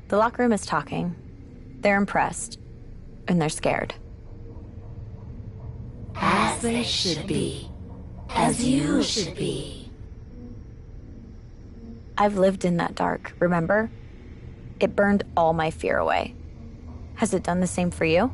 The locker room is talking. They're impressed. And they're scared. As they should be. As you should be. I've lived in that dark, remember? It burned all my fear away. Has it done the same for you?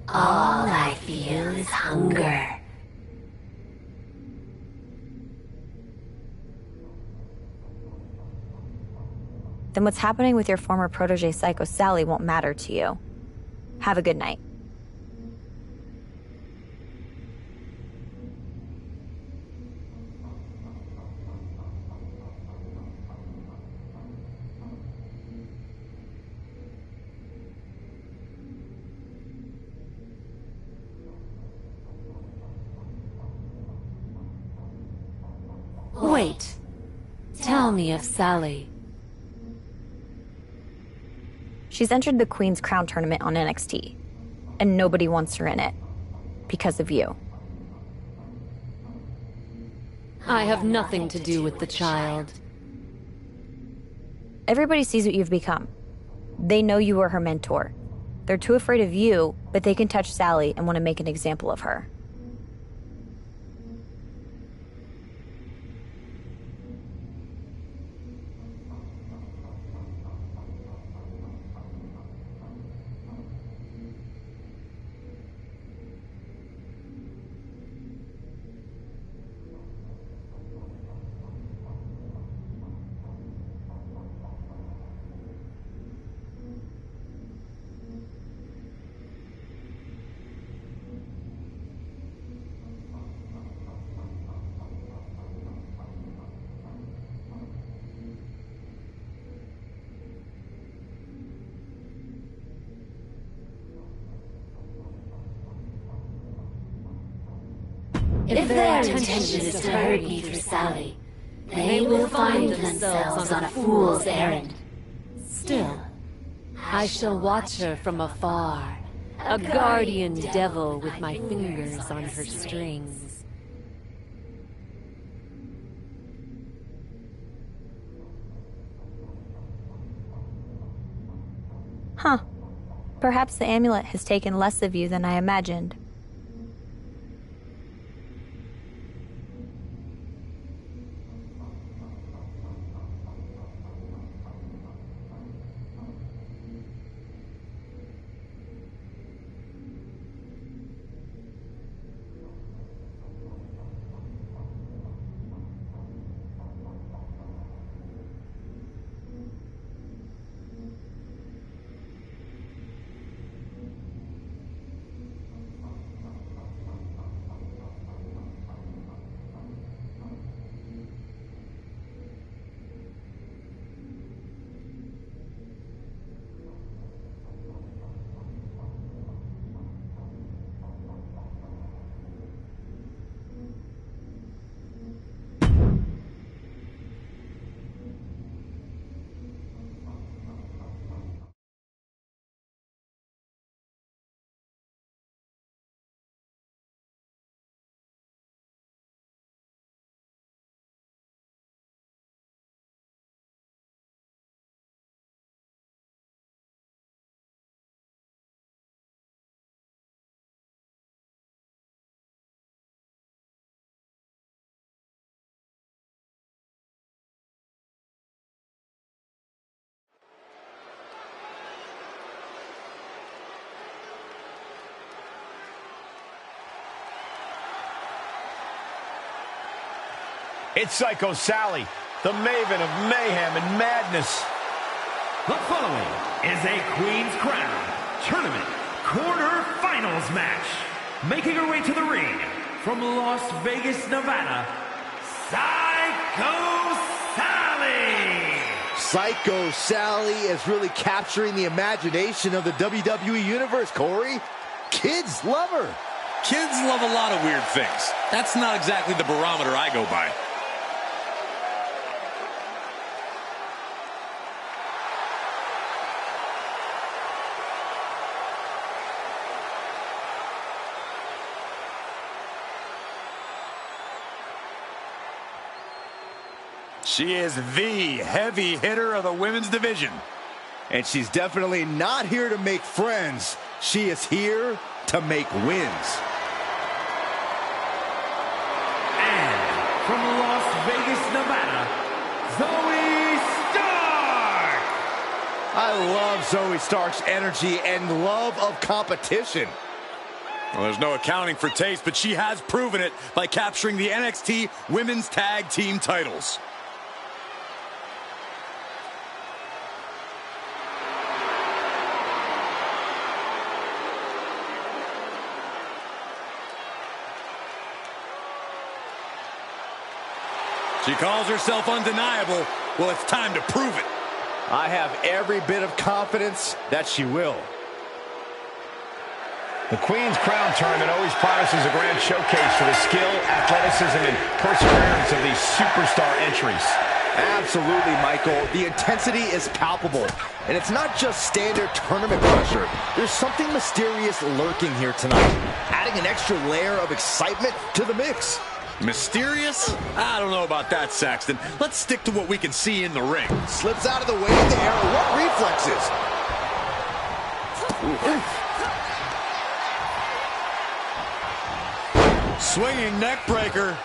All I feel is hunger. then what's happening with your former protege Psycho Sally won't matter to you. Have a good night. Wait. Tell me of Sally. She's entered the Queen's Crown tournament on NXT, and nobody wants her in it. Because of you. I have nothing to do with the child. Everybody sees what you've become. They know you were her mentor. They're too afraid of you, but they can touch Sally and want to make an example of her. If their intention is to hurt me through Sally, they will find themselves on a fool's errand. Still, I shall watch her from afar, a guardian devil with my fingers on her strings. Huh. Perhaps the amulet has taken less of you than I imagined. It's Psycho Sally, the maven of mayhem and madness. The following is a Queen's Crown Tournament quarterfinals match. Making her way to the ring from Las Vegas, Nevada, Psycho Sally. Psycho Sally is really capturing the imagination of the WWE Universe, Corey. Kids love her. Kids love a lot of weird things. That's not exactly the barometer I go by. She is the heavy hitter of the women's division. And she's definitely not here to make friends. She is here to make wins. And from Las Vegas, Nevada, Zoe Stark. I love Zoe Stark's energy and love of competition. Well, there's no accounting for taste, but she has proven it by capturing the NXT Women's Tag Team titles. She calls herself undeniable. Well, it's time to prove it. I have every bit of confidence that she will. The Queen's Crown Tournament always promises a grand showcase for the skill, athleticism, and perseverance of these superstar entries. Absolutely, Michael. The intensity is palpable. And it's not just standard tournament pressure. There's something mysterious lurking here tonight, adding an extra layer of excitement to the mix. Mysterious? I don't know about that, Saxton. Let's stick to what we can see in the ring. Slips out of the way in the air. What reflexes? Swinging neck breaker.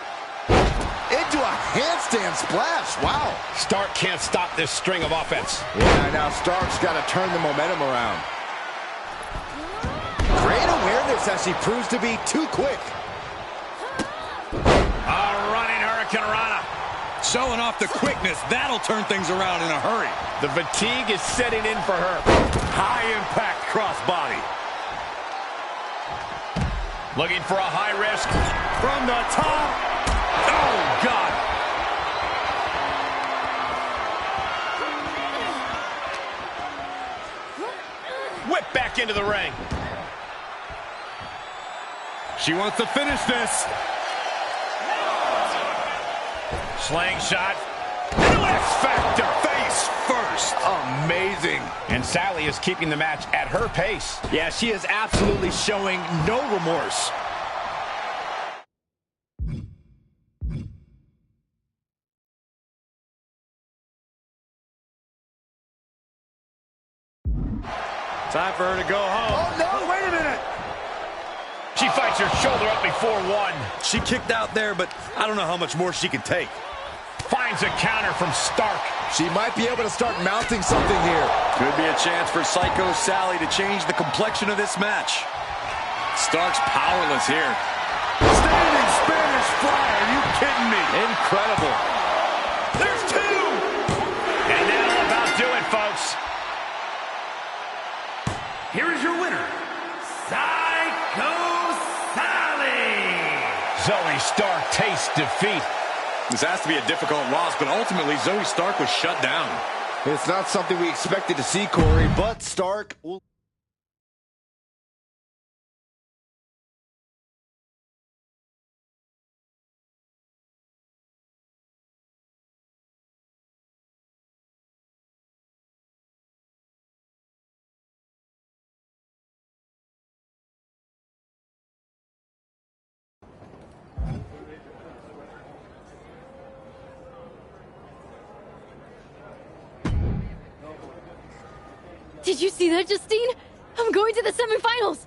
Into a handstand splash. Wow. Stark can't stop this string of offense. Yeah, now Stark's got to turn the momentum around. Great awareness as she proves to be too quick. A running Hurricane Rana. Showing off the quickness. That'll turn things around in a hurry. The fatigue is setting in for her. High impact crossbody. Looking for a high risk. From the top. Oh, God. Whip back into the ring. She wants to finish this. Slingshot. X-Factor. Face first. Amazing. And Sally is keeping the match at her pace. Yeah, she is absolutely showing no remorse. Time for her to go home. Oh, no, wait a minute. She fights her shoulder up before one. She kicked out there, but I don't know how much more she can take. Finds a counter from Stark. She might be able to start mounting something here. Could be a chance for Psycho Sally to change the complexion of this match. Stark's powerless here. Standing Spanish Fly, are you kidding me? Incredible. There's two! And that'll about do it, folks. Here is your winner, Psycho Sally. Zoe Stark tastes defeat. This has to be a difficult loss, but ultimately Zoe Stark was shut down. It's not something we expected to see, Corey, but Stark will... Did you see that, Justine? I'm going to the semifinals!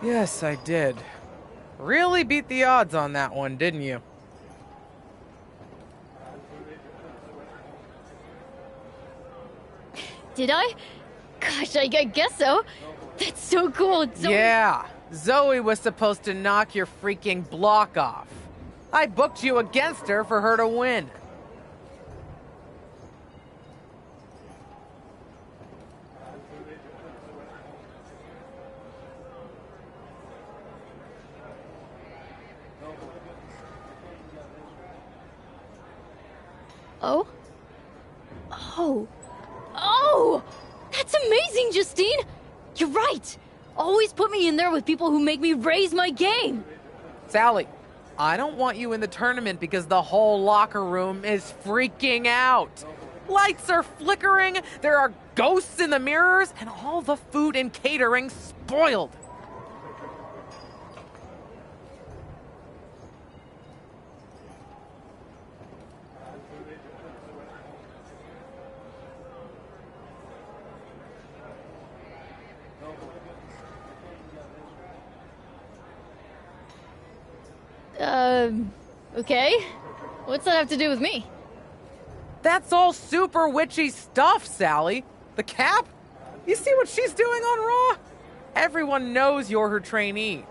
Yes, I did. Really beat the odds on that one, didn't you? Did I? Gosh, I guess so. That's so cool. Yeah, Zoe was supposed to knock your freaking block off. I booked you against her for her to win. Oh? Oh. Oh! That's amazing, Justine! You're right! Always put me in there with people who make me raise my game! Sally, I don't want you in the tournament because the whole locker room is freaking out. Lights are flickering, there are ghosts in the mirrors, and all the food and catering spoiled. Okay. What's that have to do with me? That's all super witchy stuff, Sally. The Cap? You see what she's doing on Raw? Everyone knows you're her trainee.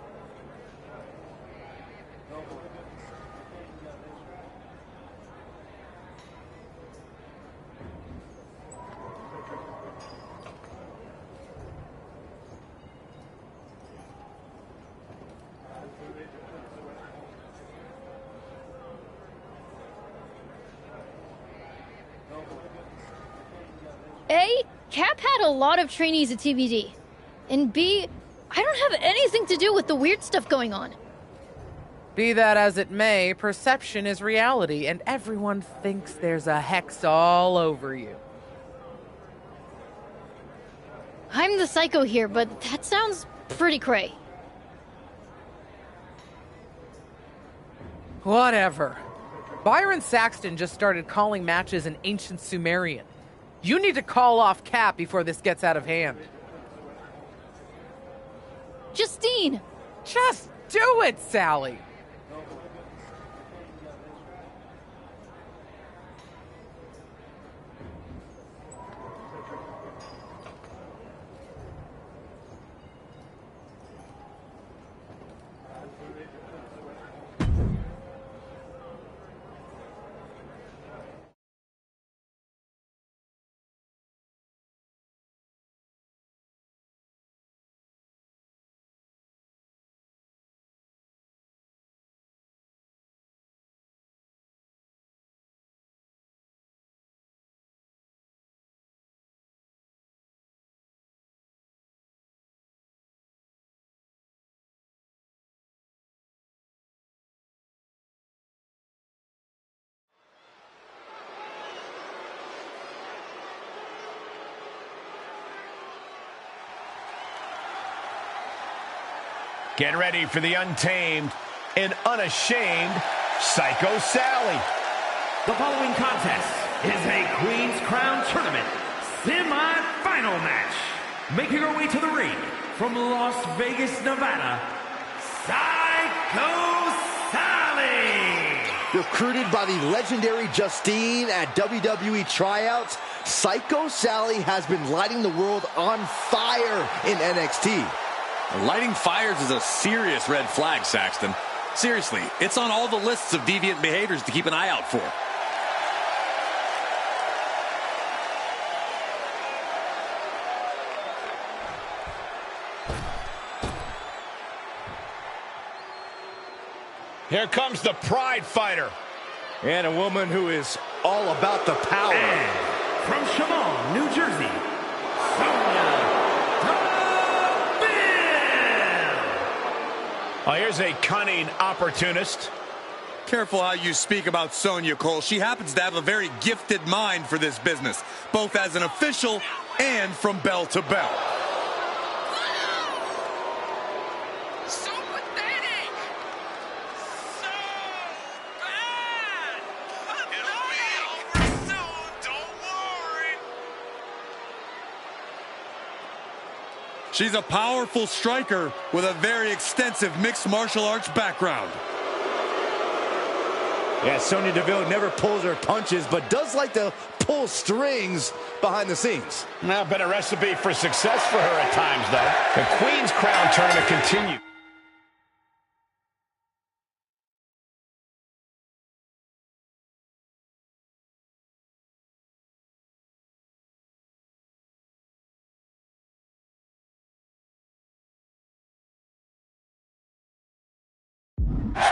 A, Cap had a lot of trainees at TBD. And B, I don't have anything to do with the weird stuff going on. Be that as it may, perception is reality, and everyone thinks there's a hex all over you. I'm the psycho here, but that sounds pretty cray. Whatever. Byron Saxton just started calling matches in ancient Sumerian. You need to call off Cap before this gets out of hand. Justine! Just do it, Sally! Get ready for the untamed and unashamed Psycho Sally. The following contest is a Queen's Crown Tournament semi-final match. Making her way to the ring from Las Vegas, Nevada, Psycho Sally. Recruited by the legendary Justine at WWE tryouts, Psycho Sally has been lighting the world on fire in NXT. Lighting fires is a serious red flag, Saxton. Seriously, it's on all the lists of deviant behaviors to keep an eye out for. Here comes the Pride Fighter. And a woman who is all about the power. And from Chemung, New Jersey, Sonya. Oh, here's a cunning opportunist. Careful how you speak about Sonya, Cole. She happens to have a very gifted mind for this business, both as an official and from bell to bell. So pathetic! So bad! It'll be over soon, don't worry! She's a powerful striker with a very extensive mixed martial arts background. Yeah, Sonya Deville never pulls her punches, but does like to pull strings behind the scenes. Now, been a recipe for success for her at times, though. The Queen's Crown Tournament continues.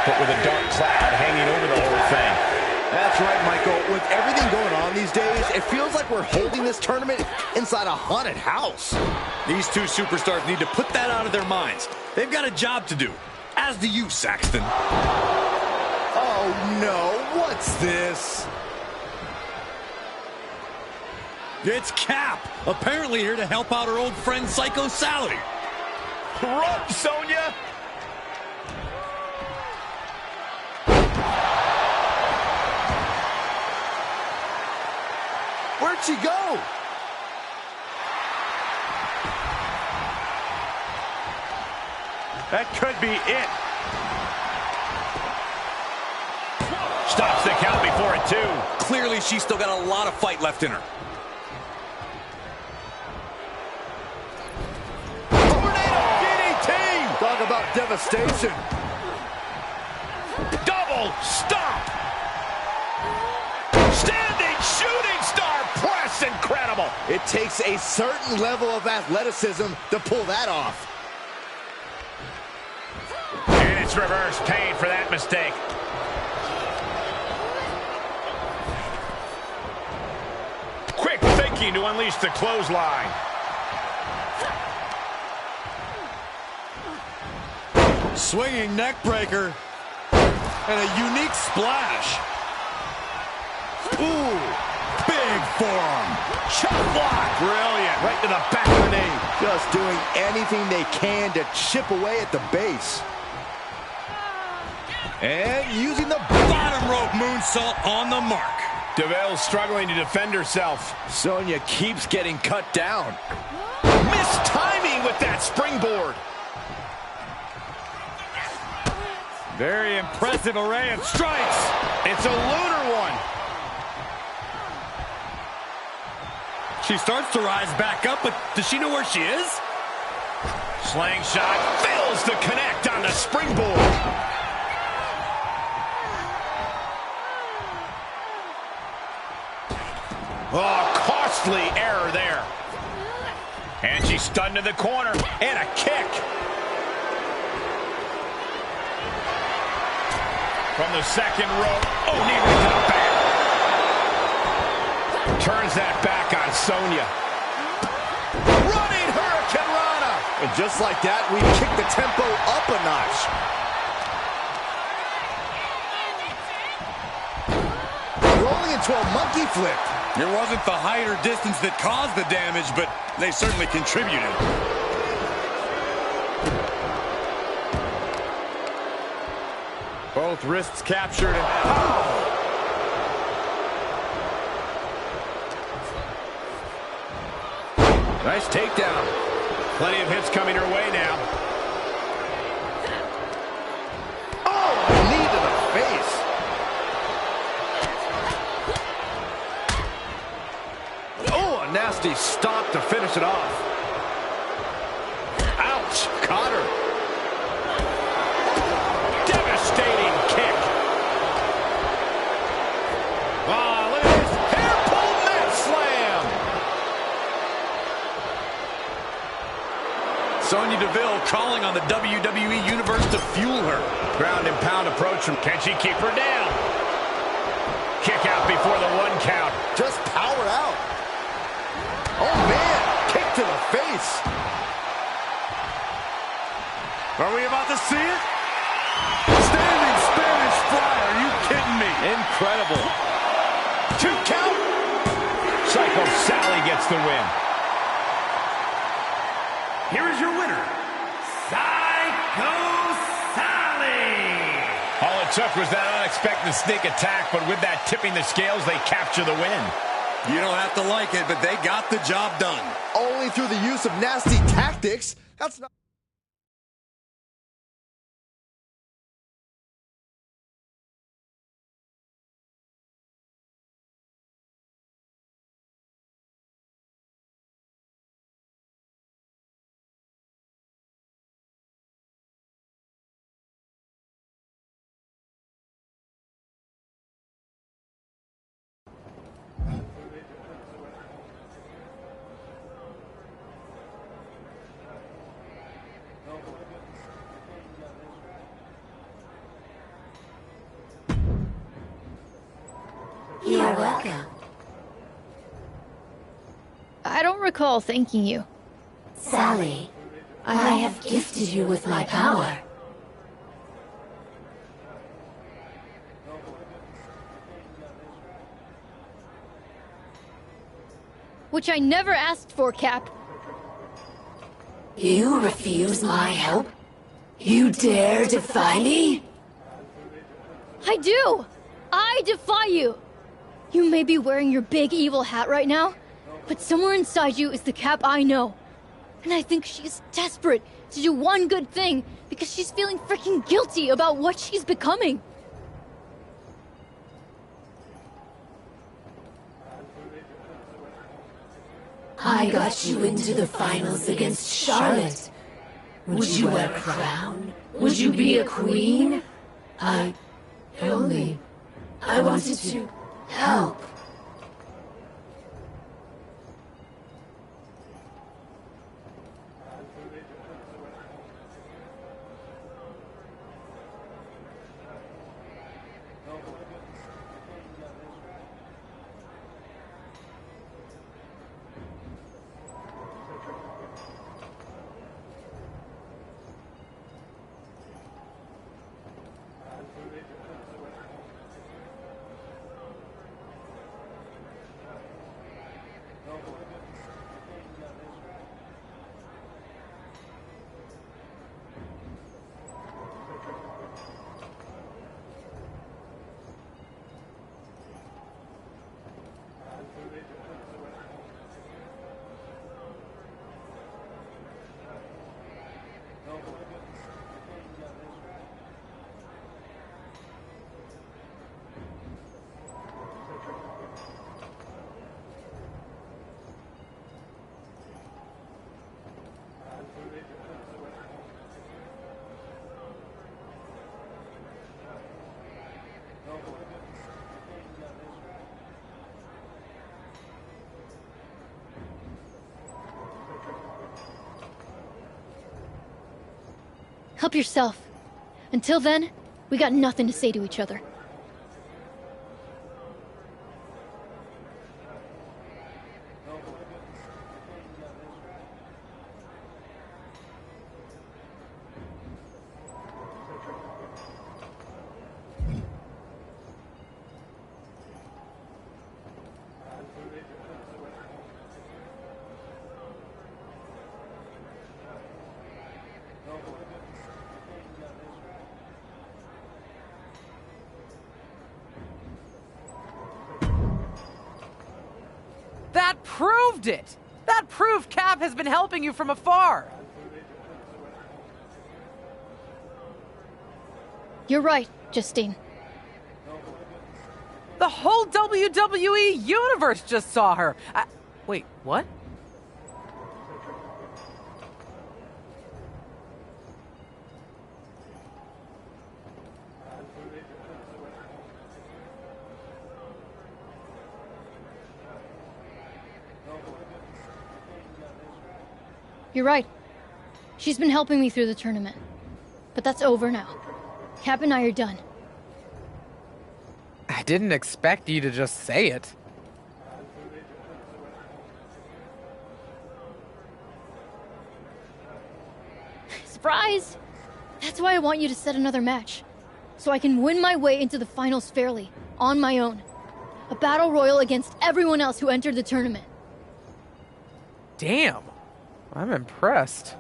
But with a dark cloud hanging over the whole thing. That's right, Michael. With everything going on these days, it feels like we're holding this tournament inside a haunted house. These two superstars need to put that out of their minds. They've got a job to do, as do you, Saxton. What's this? It's Cap, apparently here to help out her old friend Psycho Sally. Run, Sonya! Where'd she go? That could be it. Stops the count before it, too. Clearly, she's still got a lot of fight left in her. Tornado DDT! Talk about devastation. Double stomp! Standing shooting star press, incredible! It takes a certain level of athleticism to pull that off. And it's reverse pain for that mistake. Quick thinking to unleash the clothesline. Swinging neck breaker. And a unique splash. Ooh, big forearm. Chop block. Brilliant. Right to the back of the knee. Just doing anything they can to chip away at the base. And using the Bottom rope moonsault on the mark. DeVille's struggling to defend herself. Sonya keeps getting cut down. Missed timing with that springboard. Very impressive array of strikes. It's a lunar one. She starts to rise back up, but does she know where she is? Slingshot fails to connect on the springboard. Oh, costly error there. And she's stunned to the corner. And a kick. From the second rope. Oh, knee right to the back. Turns that back on Sonya. Running Hurricane Rana. And just like that, we kick the tempo up a notch. Rolling into a monkey flip. It wasn't the height or distance that caused the damage, but they certainly contributed. Both wrists captured. And nice takedown. Plenty of hits coming her way now. Oh, knee to the face. Oh, a nasty stop to finish it off. Ouch, caught her. Devastating kick. Oh, look at this. Hair pull mat slam. Sonya Deville calling on the WWE Universe to fuel her. Ground and pound approach from. Can she keep her down? Kick out before the 1 count. Just powered out. Oh, man. Kick to the face. Are we about to see it? Standing Spanish fly. Are you kidding me? Incredible. 2 count. Psycho Sally gets the win. Here is your winner, Psycho Sally. All it took was that unexpected sneak attack, but with that tipping the scales, they capture the win. You don't have to like it, but they got the job done. Only through the use of nasty tactics. That's not... You're welcome. I don't recall thanking you. Sally, I have gifted you with my power. which I never asked for, Cap. You refuse my help? You dare defy me? I do! I defy you! You may be wearing your big evil hat right now, but somewhere inside you is the Cap I know. And I think she's desperate to do one good thing because she's feeling freaking guilty about what she's becoming. I got you into the finals against Charlotte. Would you wear a crown? Would you be a queen? I wanted to help. Help yourself. Until then, we got nothing to say to each other. That proved it! That proved Cap has been helping you from afar! You're right, Justine. The whole WWE universe just saw her! Wait, what? You're right. She's been helping me through the tournament. But that's over now. Cap and I are done. I didn't expect you to just say it. Surprise! That's why I want you to set another match. So I can win my way into the finals fairly, on my own. A battle royal against everyone else who entered the tournament. Damn. I'm impressed.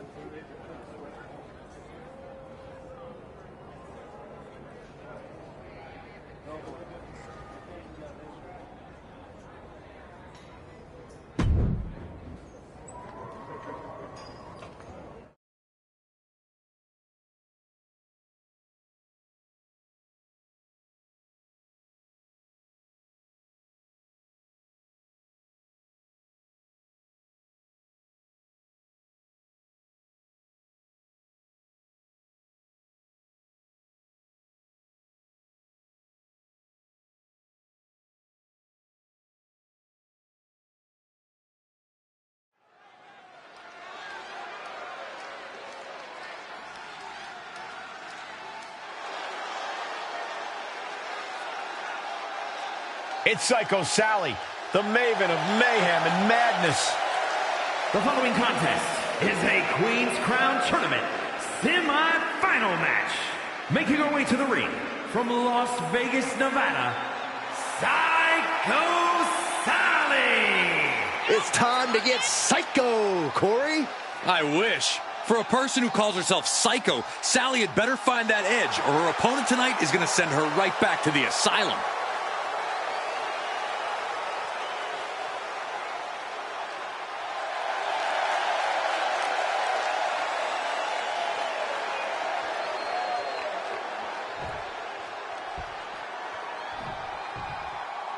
It's Psycho Sally, the maven of mayhem and madness. The following contest is a Queen's Crown Tournament semi-final match. Making her way to the ring from Las Vegas, Nevada, Psycho Sally. It's time to get psycho, Corey. I wish. For a person who calls herself psycho, Sally had better find that edge, or her opponent tonight is going to send her right back to the asylum.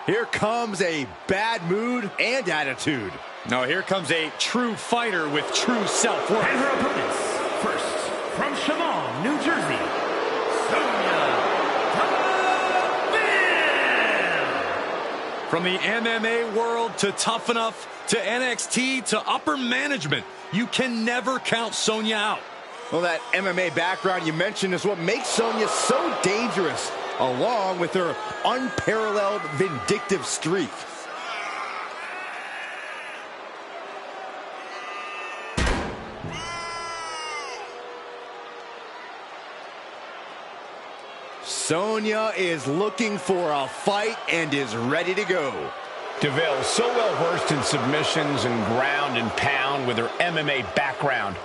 Here comes a bad mood and attitude. No, here comes a true fighter with true self-worth. And her opponents, first, from Chemung, New Jersey, Sonya Deville. From the MMA world to Tough Enough to NXT to upper management, you can never count Sonya out. Well, that MMA background you mentioned is what makes Sonya so dangerous, along with her unparalleled vindictive streak. Sonya is looking for a fight and is ready to go. Deville, so well versed in submissions and ground and pound with her MMA background.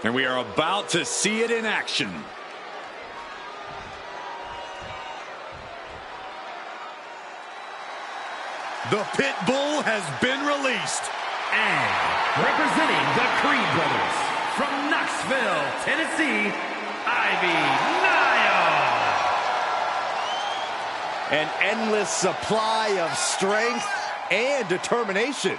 And we are about to see it in action. The pit bull has been released. And representing the Creed brothers, from Knoxville, Tennessee, Ivy Nile. An endless supply of strength and determination.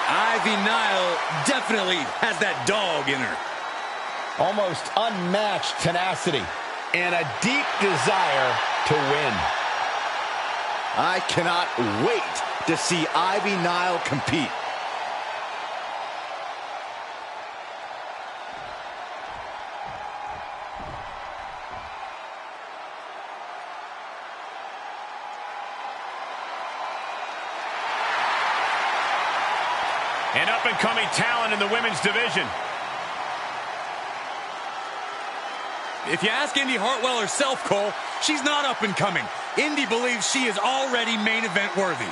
Ivy Nile definitely has that dog in her. Almost unmatched tenacity and a deep desire to win. I cannot wait to see Ivy Nile compete. An up-and-coming talent in the women's division. If you ask Indy Hartwell herself, Cole, she's not up-and-coming. Indy believes she is already main event worthy.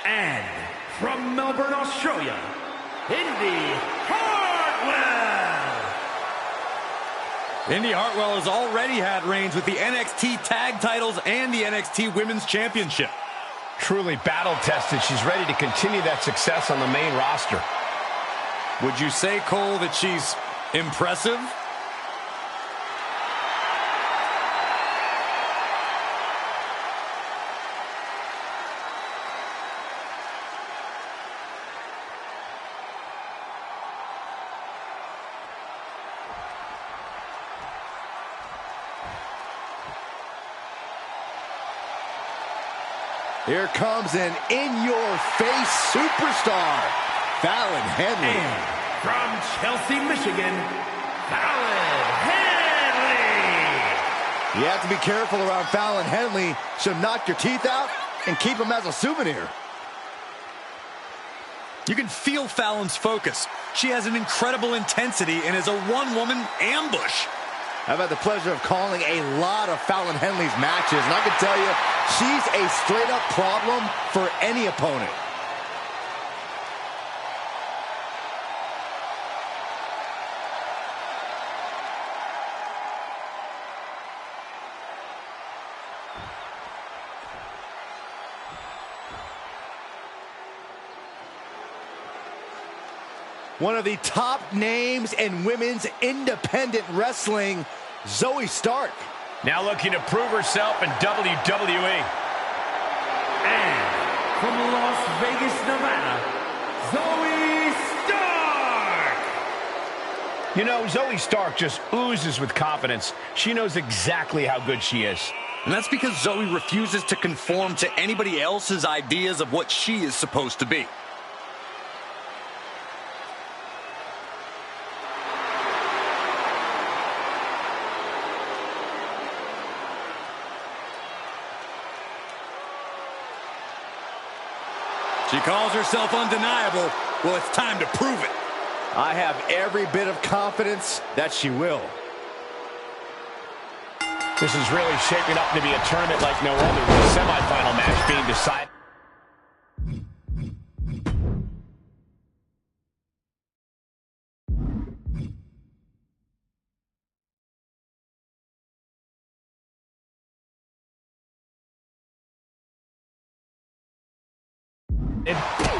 And from Melbourne, Australia, Indy Hartwell. Indy Hartwell has already had reigns with the NXT Tag Titles and the NXT Women's Championship. Truly battle-tested. She's ready to continue that success on the main roster. Would you say, Cole, that she's impressive? Here comes an in-your-face superstar, Fallon Henley. And from Chelsea, Michigan, Fallon Henley. You have to be careful around Fallon Henley. She'll knock your teeth out and keep them as a souvenir. You can feel Fallon's focus. She has an incredible intensity and is a one-woman ambush. I've had the pleasure of calling a lot of Fallon Henley's matches, and I can tell you, she's a straight-up problem for any opponent. One of the top names in women's independent wrestling, Zoe Stark. Now looking to prove herself in WWE. And from Las Vegas, Nevada, Zoe Stark. You know, Zoe Stark just oozes with confidence. She knows exactly how good she is. And that's because Zoe refuses to conform to anybody else's ideas of what she is supposed to be. She calls herself undeniable. Well, it's time to prove it. I have every bit of confidence that she will. This is really shaping up to be a tournament like no other, with the semifinal match being decided.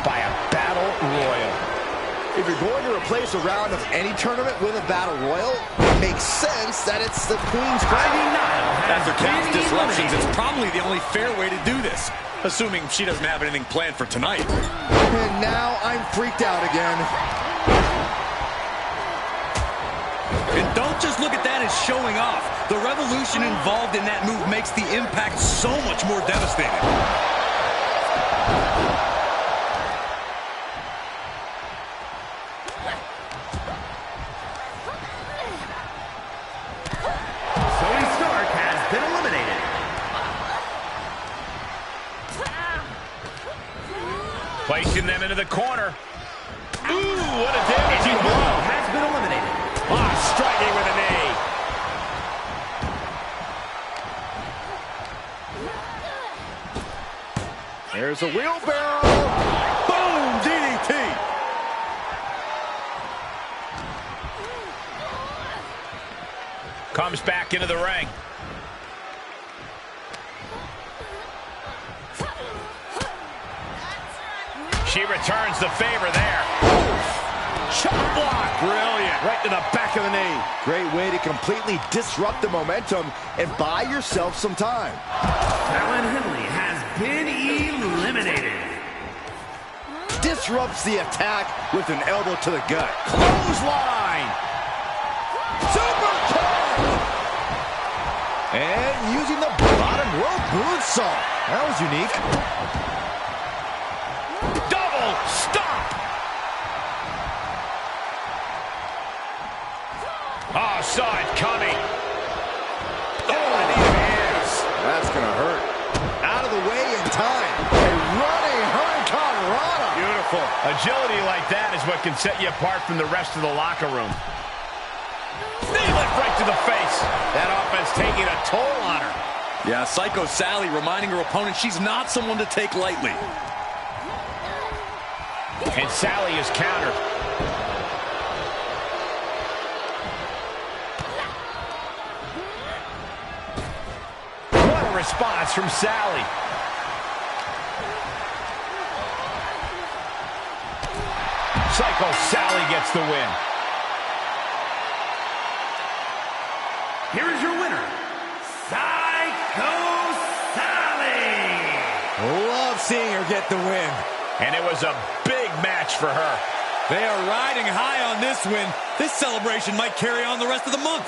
By a battle royal. If you're going to replace a round of any tournament with a battle royal, it makes sense that it's the Queen's Crown. After countless disruptions, it's probably the only fair way to do this, assuming she doesn't have anything planned for tonight. And now I'm freaked out again. And don't just look at that as showing off. The revolution involved in that move makes the impact so much more devastating. Placing them into the corner. Ooh, what a damaging blow. Has been eliminated. Striking with a knee. There's a wheelbarrow. Boom, DDT. Comes back into the ring. She returns the favor there. Chop block. Brilliant. Right to the back of the knee. Great way to completely disrupt the momentum and buy yourself some time. Fallon Henley has been eliminated. Disrupts the attack with an elbow to the gut. Clothesline. Super kick. And using the bottom rope moonsault. That was unique. Stop! Oh, saw it coming. Oh, and he is. That's going to hurt. Out of the way in time. A running Hurricane Rana. Beautiful. Agility like that is what can set you apart from the rest of the locker room. Knee lift right to the face. That offense taking a toll on her. Yeah, Psycho Sally reminding her opponent she's not someone to take lightly. And Sally is countered. What a response from Sally. Psycho Sally gets the win. Here is your winner, Psycho Sally. Love seeing her get the win. And it was a big match for her. They are riding high on this win. This celebration might carry on the rest of the month.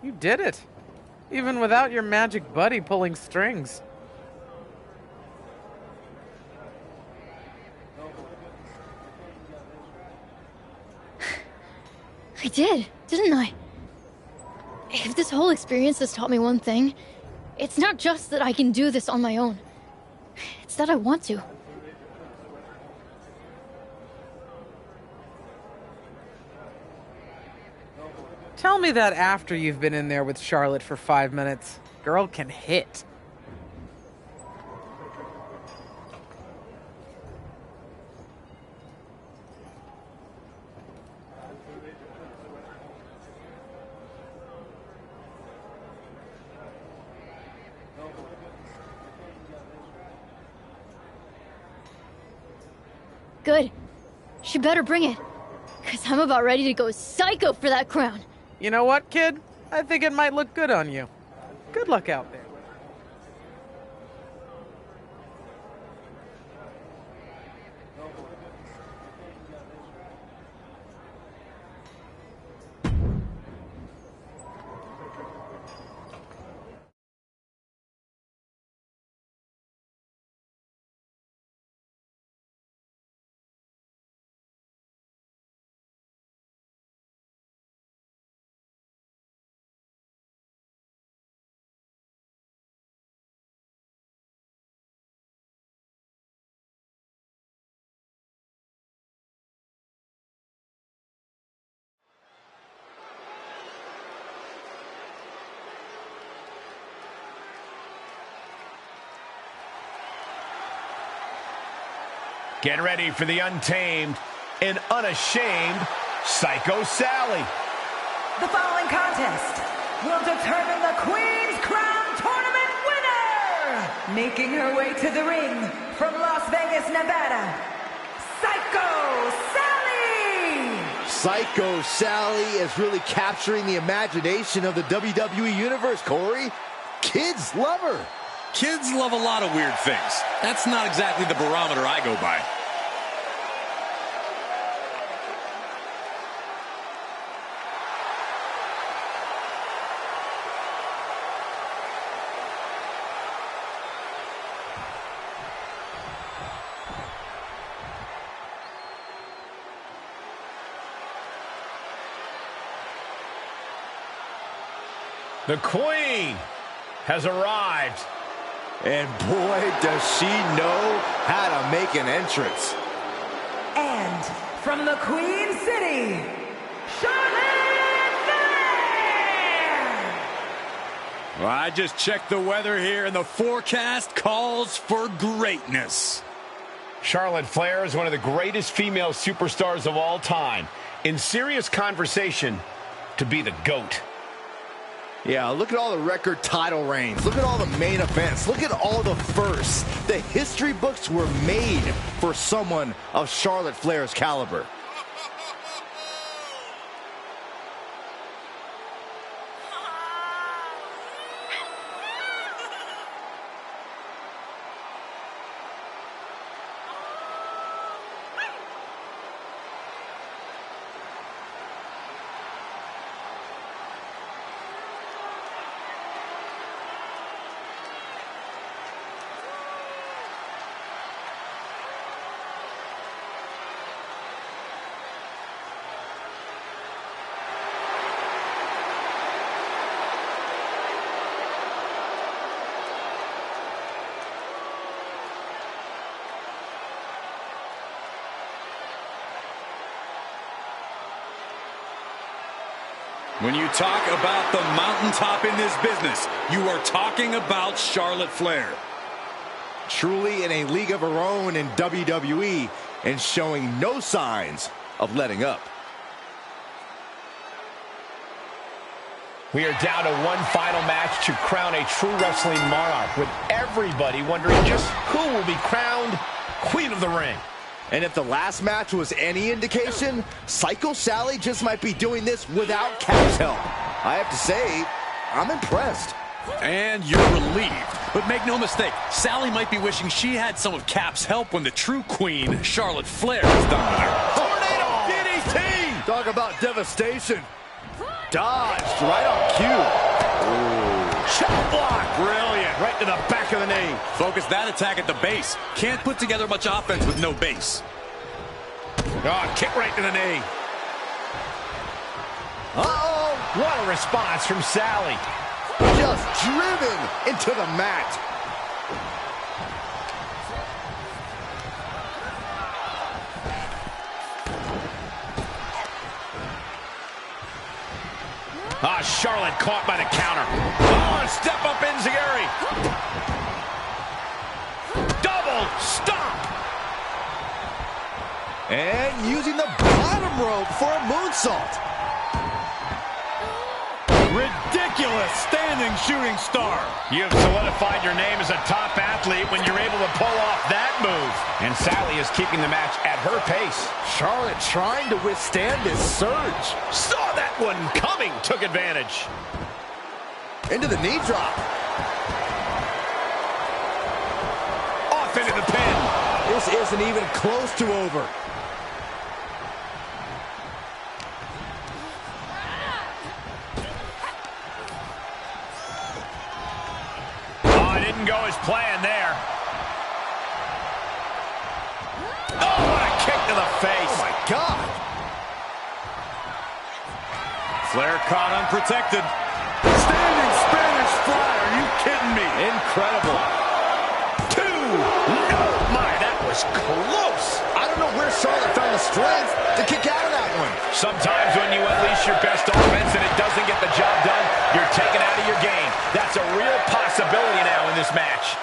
You did it. Even without your magic buddy pulling strings. I did, didn't I? If this whole experience has taught me one thing, it's not just that I can do this on my own. It's that I want to. Tell me that after you've been in there with Charlotte for 5 minutes. Girl can hit. Good. She better bring it. 'Cause I'm about ready to go psycho for that crown. You know what, kid? I think it might look good on you. Good luck out there. Get ready for the untamed and unashamed Psycho Sally. The following contest will determine the Queen's Crown Tournament winner! Making her way to the ring from Las Vegas, Nevada, Psycho Sally! Psycho Sally is really capturing the imagination of the WWE Universe, Corey. Kids love her. Kids love a lot of weird things. That's not exactly the barometer I go by. The Queen has arrived. And boy, does she know how to make an entrance. And from the Queen City, Charlotte Flair! Well, I just checked the weather here, and the forecast calls for greatness. Charlotte Flair is one of the greatest female superstars of all time. In serious conversation to be the GOAT. Yeah, look at all the record title reigns. Look at all the main events. Look at all the firsts. The history books were made for someone of Charlotte Flair's caliber. When you talk about the mountaintop in this business, you are talking about Charlotte Flair. Truly in a league of her own in WWE and showing no signs of letting up. We are down to one final match to crown a true wrestling monarch, with everybody wondering just who will be crowned Queen of the Ring. And if the last match was any indication, Psycho Sally just might be doing this without Cap's help. I have to say, I'm impressed. And you're relieved. But make no mistake, Sally might be wishing she had some of Cap's help when the true queen, Charlotte Flair, is done with her. Tornado DDT! Talk about devastation. Dodged right on cue. Shot block. Brilliant. Right to the back of the knee. Focus that attack at the base. Can't put together much offense with no base. Oh, kick right to the knee. Uh-oh. What a response from Sally. Just driven into the mat. Ah, Charlotte caught by the counter. Oh, and step up Enziguri. Double stomp. And using the bottom rope for a moonsault. Ridiculous standing shooting star. You have solidified your name as a top athlete when you're able to pull off that move. And Sally is keeping the match at her pace. Charlotte trying to withstand this surge. Saw that one coming, took advantage. Into the knee drop. Off into the pin. This isn't even close to over. Didn't go as planned there. Oh, what a kick to the face. Oh, my God. Flair caught unprotected. Standing Spanish fly. Are you kidding me? Incredible. 2. No, my, that was close. I don't know where Charlotte found the strength to kick out of that one. Sometimes when you unleash your best offense and it doesn't get the job done, you're taken out of your game. That's a real possibility now in this match.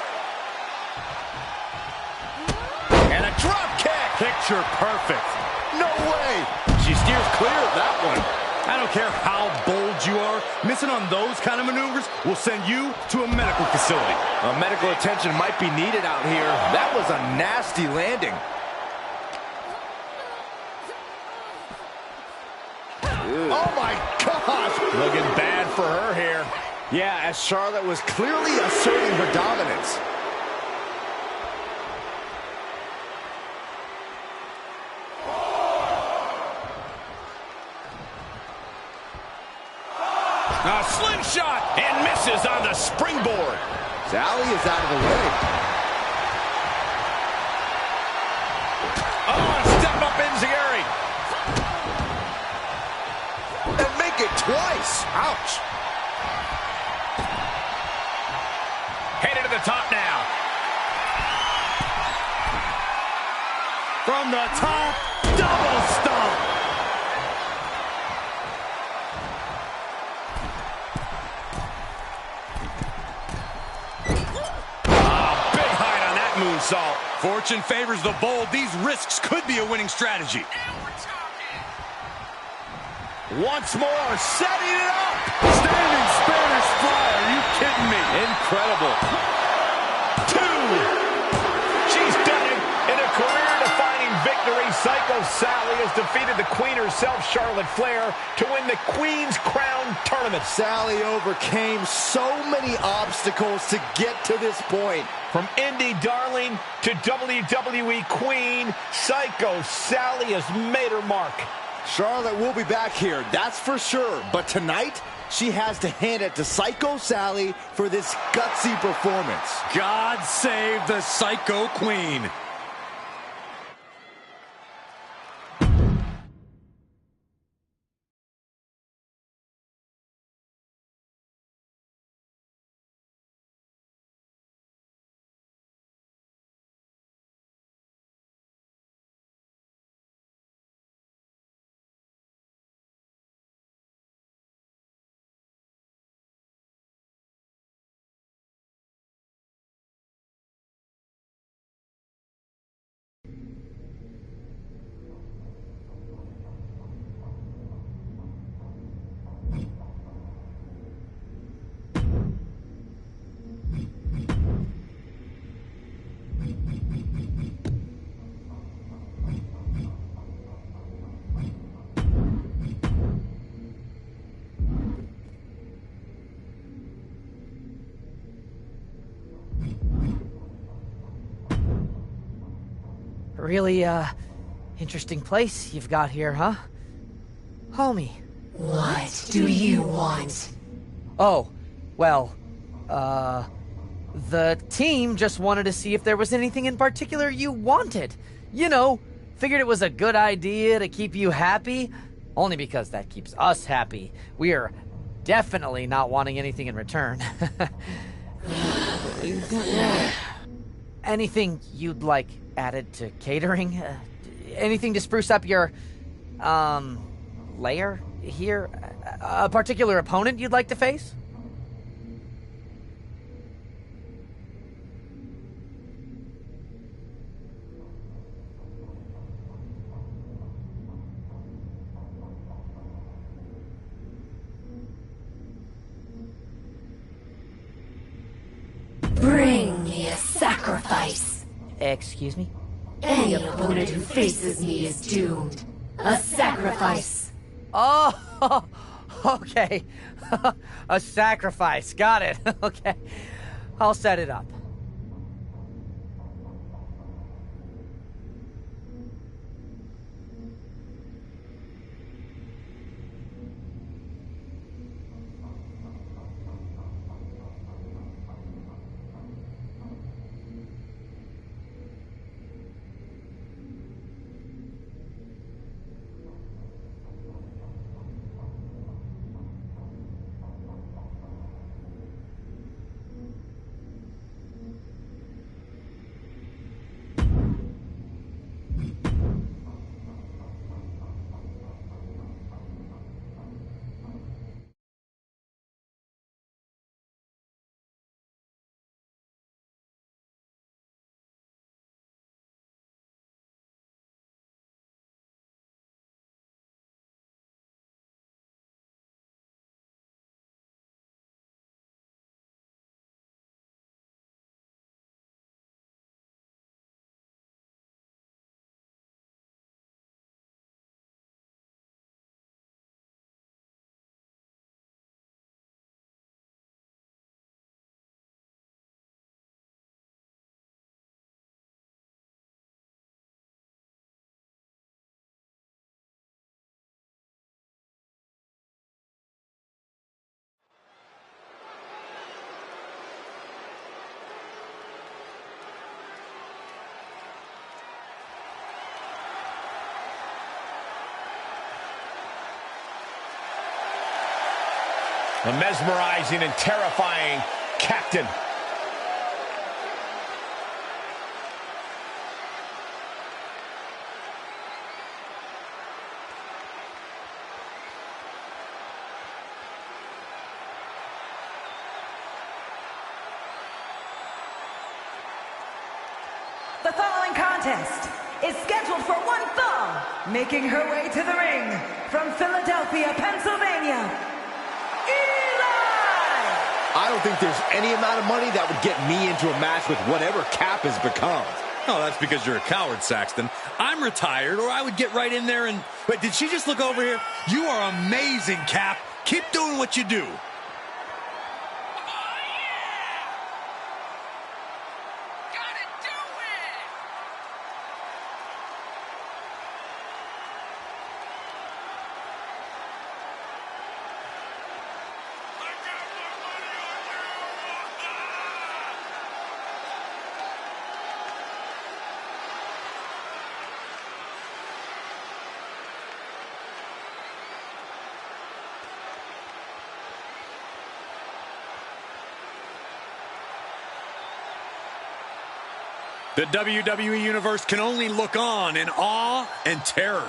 And a drop kick. Picture perfect. No way. She steers clear of that one. I don't care how bold you are, missing on those kind of maneuvers will send you to a medical facility. Medical attention might be needed out here. That was a nasty landing. Oh my gosh! Looking bad for her here. Yeah, as Charlotte was clearly asserting her dominance. A slingshot and misses on the springboard. Sally is out of the way. Oh, step up Enziguri. And make it twice. Ouch. Headed to the top now. From the top, double stomp. Big height on that moonsault. Fortune favors the bold. These risks could be a winning strategy. Once more, setting it up. Standing Spanish fly. Are you kidding me? Incredible. 2. She's done it. In a career-defining victory, Psycho Sally has defeated the Queen herself, Charlotte Flair, to win the Queen's Crown Tournament. Sally overcame so many obstacles to get to this point. From indie darling to WWE Queen, Psycho Sally has made her mark. Charlotte will be back here, that's for sure. But tonight, she has to hand it to Psycho Sally for this gutsy performance. God save the Psycho Queen. Really, interesting place you've got here, huh? Homie. What do you want? Oh, Well, the team just wanted to see if there was anything in particular you wanted. You know, figured it was a good idea to keep you happy, only because that keeps us happy. We are definitely not wanting anything in return. Anything you'd like added to catering? Anything to spruce up your, lair here? A particular opponent you'd like to face? Bring me a sacrifice. Excuse me? Any opponent who faces me is doomed. A sacrifice. Oh, okay. A sacrifice. Got it. Okay. I'll set it up. A mesmerizing and terrifying captain. The following contest is scheduled for one fall, making her way to the ring from Philadelphia, Pennsylvania. I don't think there's any amount of money that would get me into a match with whatever Cap has become. Oh, that's because you're a coward, Saxton. I'm retired, or I would get right in there and... Wait, did she just look over here? You are amazing, Cap. Keep doing what you do. The WWE Universe can only look on in awe and terror.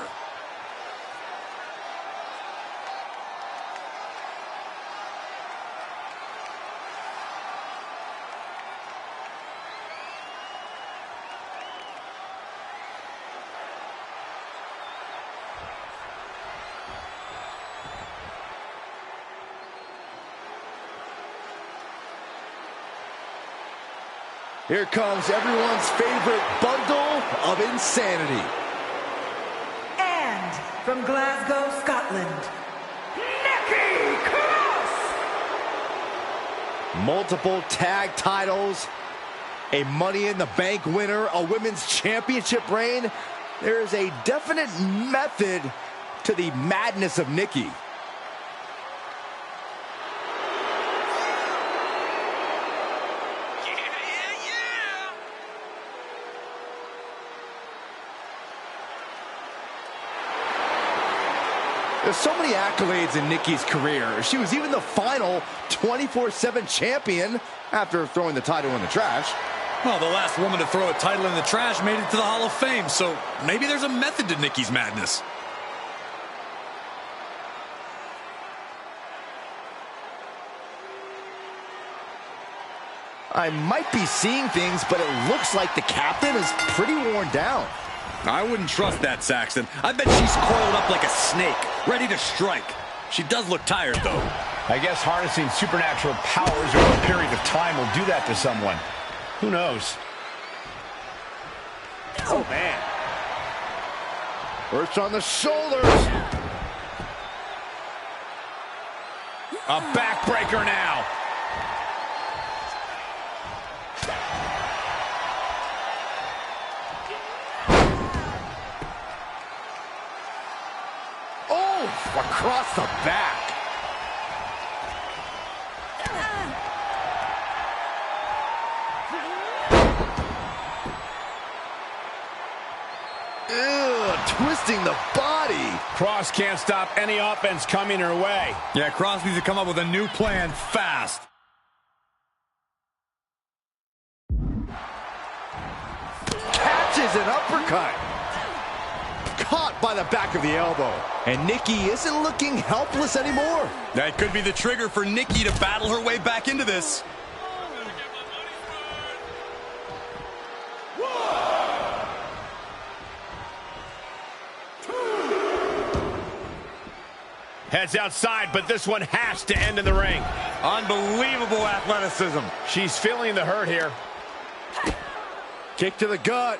Here comes everyone's favorite bundle of insanity. And from Glasgow, Scotland, Nikki Cross! Multiple tag titles, a Money in the Bank winner, a women's championship reign. There is a definite method to the madness of Nikki. There's so many accolades in Nikki's career. She was even the final 24/7 champion after throwing the title in the trash. Well, the last woman to throw a title in the trash made it to the Hall of Fame, so maybe there's a method to Nikki's madness. I might be seeing things, but it looks like the captain is pretty worn down. I wouldn't trust that, Saxton. I bet she's coiled up like a snake, ready to strike. She does look tired, though. I guess harnessing supernatural powers over a period of time will do that to someone. Who knows? Oh, man. First on the shoulders. A backbreaker now. Across the back. Ew, twisting the body. Cross can't stop any offense coming her way. Yeah, Cross needs to come up with a new plan fast. Catches an uppercut. Caught by the back of the elbow. And Nikki isn't looking helpless anymore. That could be the trigger for Nikki to battle her way back into this. Heads outside, but this one has to end in the ring. Unbelievable athleticism. She's feeling the hurt here. Kick to the gut.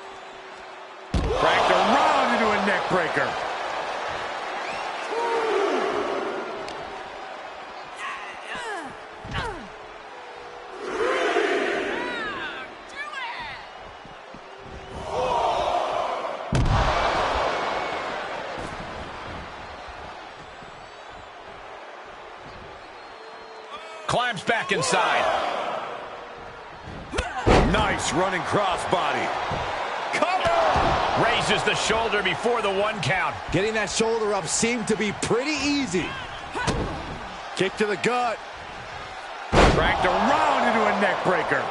Cracked around into a neck breaker. Climbs back inside. Nice running crossbody. Cover! Raises the shoulder before the 1 count. Getting that shoulder up seemed to be pretty easy. Kick to the gut. Cracked around into a neck breaker.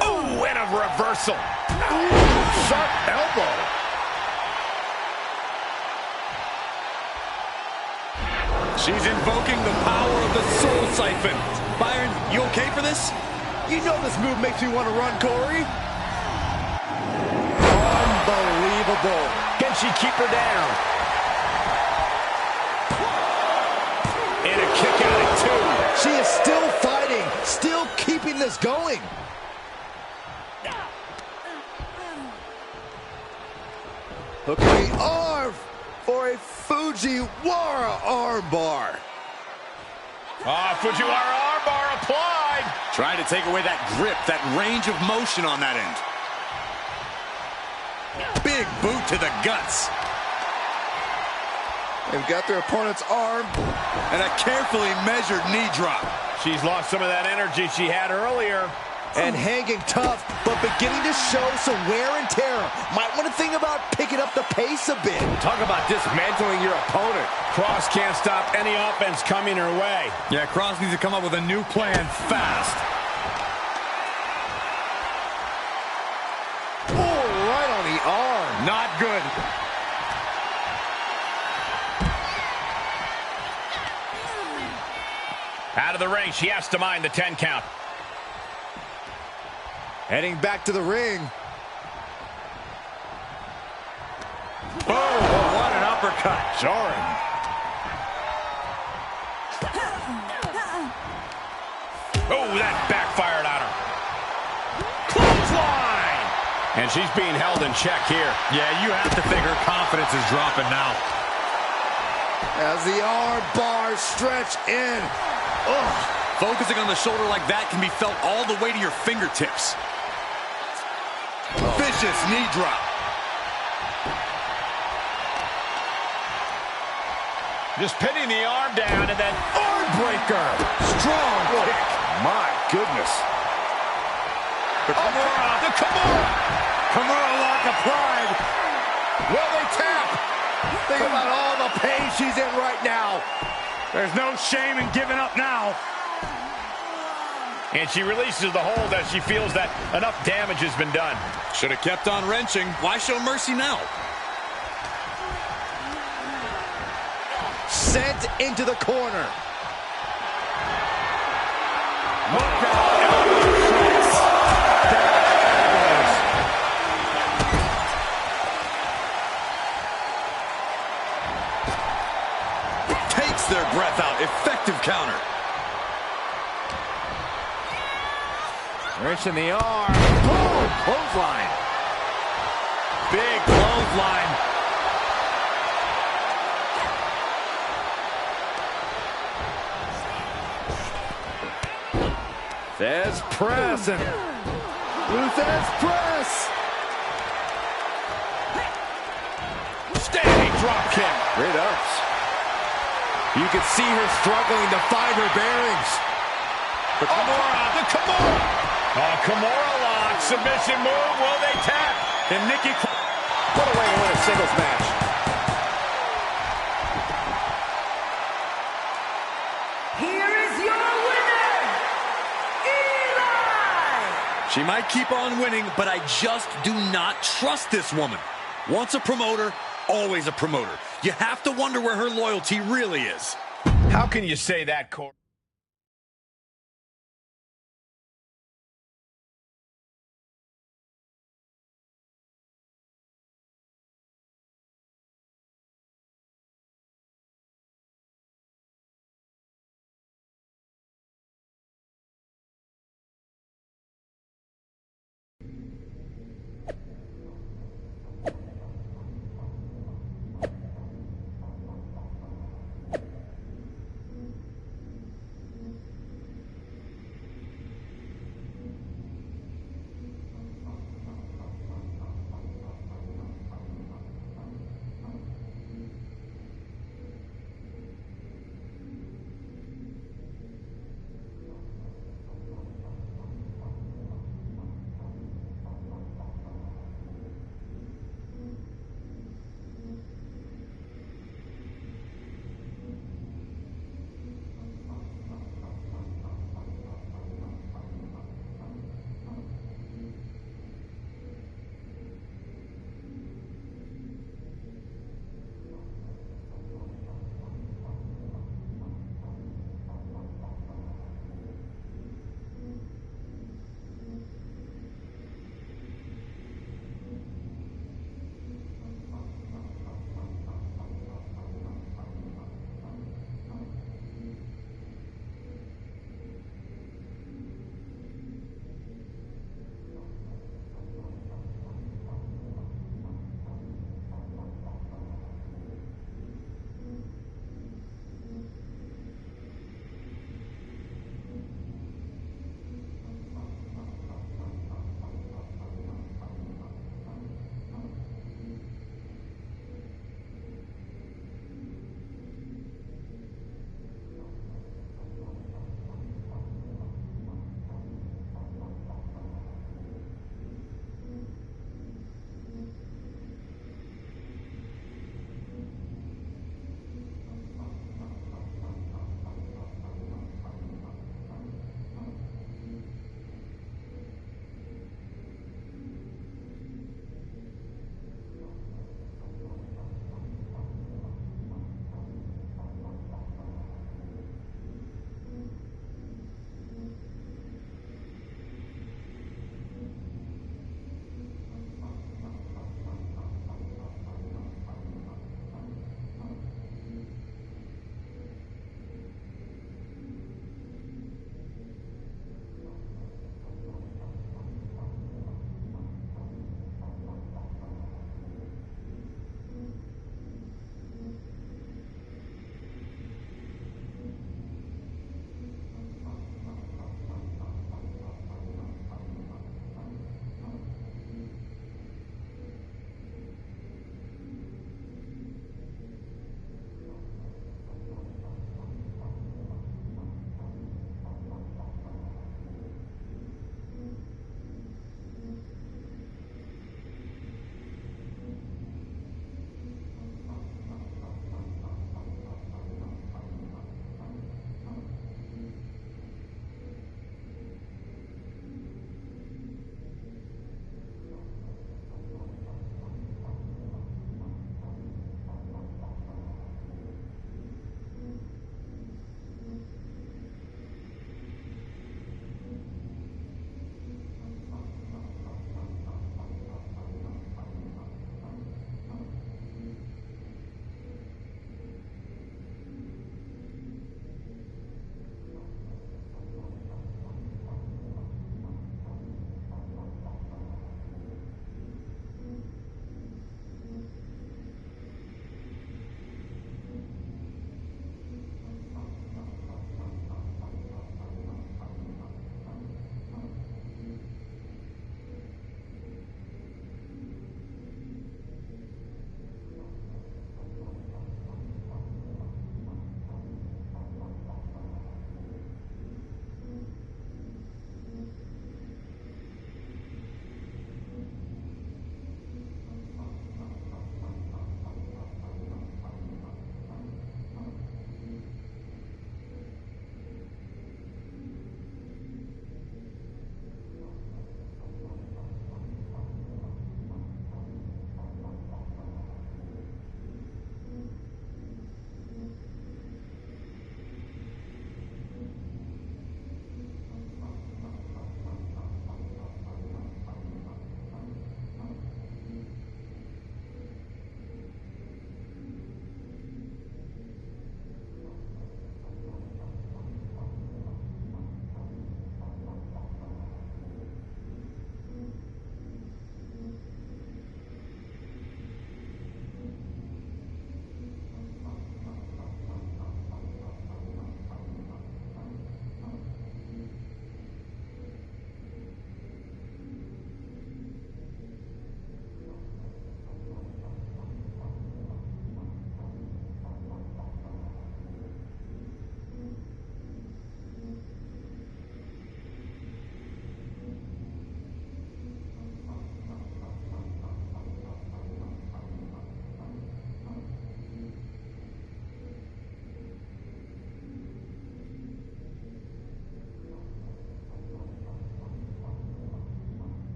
Oh, and a reversal. Sharp elbow. She's invoking the power of the soul siphon. Byron, you okay for this? You know this move makes me want to run, Corey. Unbelievable. Can she keep her down? And a kick out at 2. She is still fighting, still keeping this going. Hook to the arm for a Fujiwara armbar. Fujiwara armbar applied. Trying to take away that grip, that range of motion on that end. Big boot to the guts. They've got their opponent's arm. And a carefully measured knee drop. She's lost some of that energy she had earlier. And hanging tough, but beginning to show some wear and tear. Might want to think about picking up the pace a bit. Talk about dismantling your opponent. Cross can't stop any offense coming her way. Yeah, Cross needs to come up with a new plan fast. Oh, right on the arm. Not good. Out of the ring, she has to mind the 10 count. Heading back to the ring. Oh, what an uppercut. Jarring. Oh, that backfired on her. Clothesline! And she's being held in check here. Yeah, you have to think her confidence is dropping now. As the arm bars stretch in. Ugh. Focusing on the shoulder like that can be felt all the way to your fingertips. Vicious knee drop. Just pinning the arm down and then Arm breaker. Strong kick. My goodness. the Kimura. Kimura lock applied. Will they tap? Think about all the pain she's in right now. There's no shame in giving up now. And she releases the hold as she feels that enough damage has been done. Should have kept on wrenching. Why show mercy now? Sent into the corner. Look out. Takes their breath out. Effective counter. Wrench in the arm. Boom! Clothesline. Big clothesline. There's press and Luthez press. Standing drop kick. Great ups. You can see her struggling to find her bearings. The Kimura. Oh, Kimura lock. Submission move. Will they tap? And Nikki. What a way to win a singles match. Here is your winner, Eli! She might keep on winning, but I just do not trust this woman. Once a promoter, always a promoter. You have to wonder where her loyalty really is. How can you say that, Corey?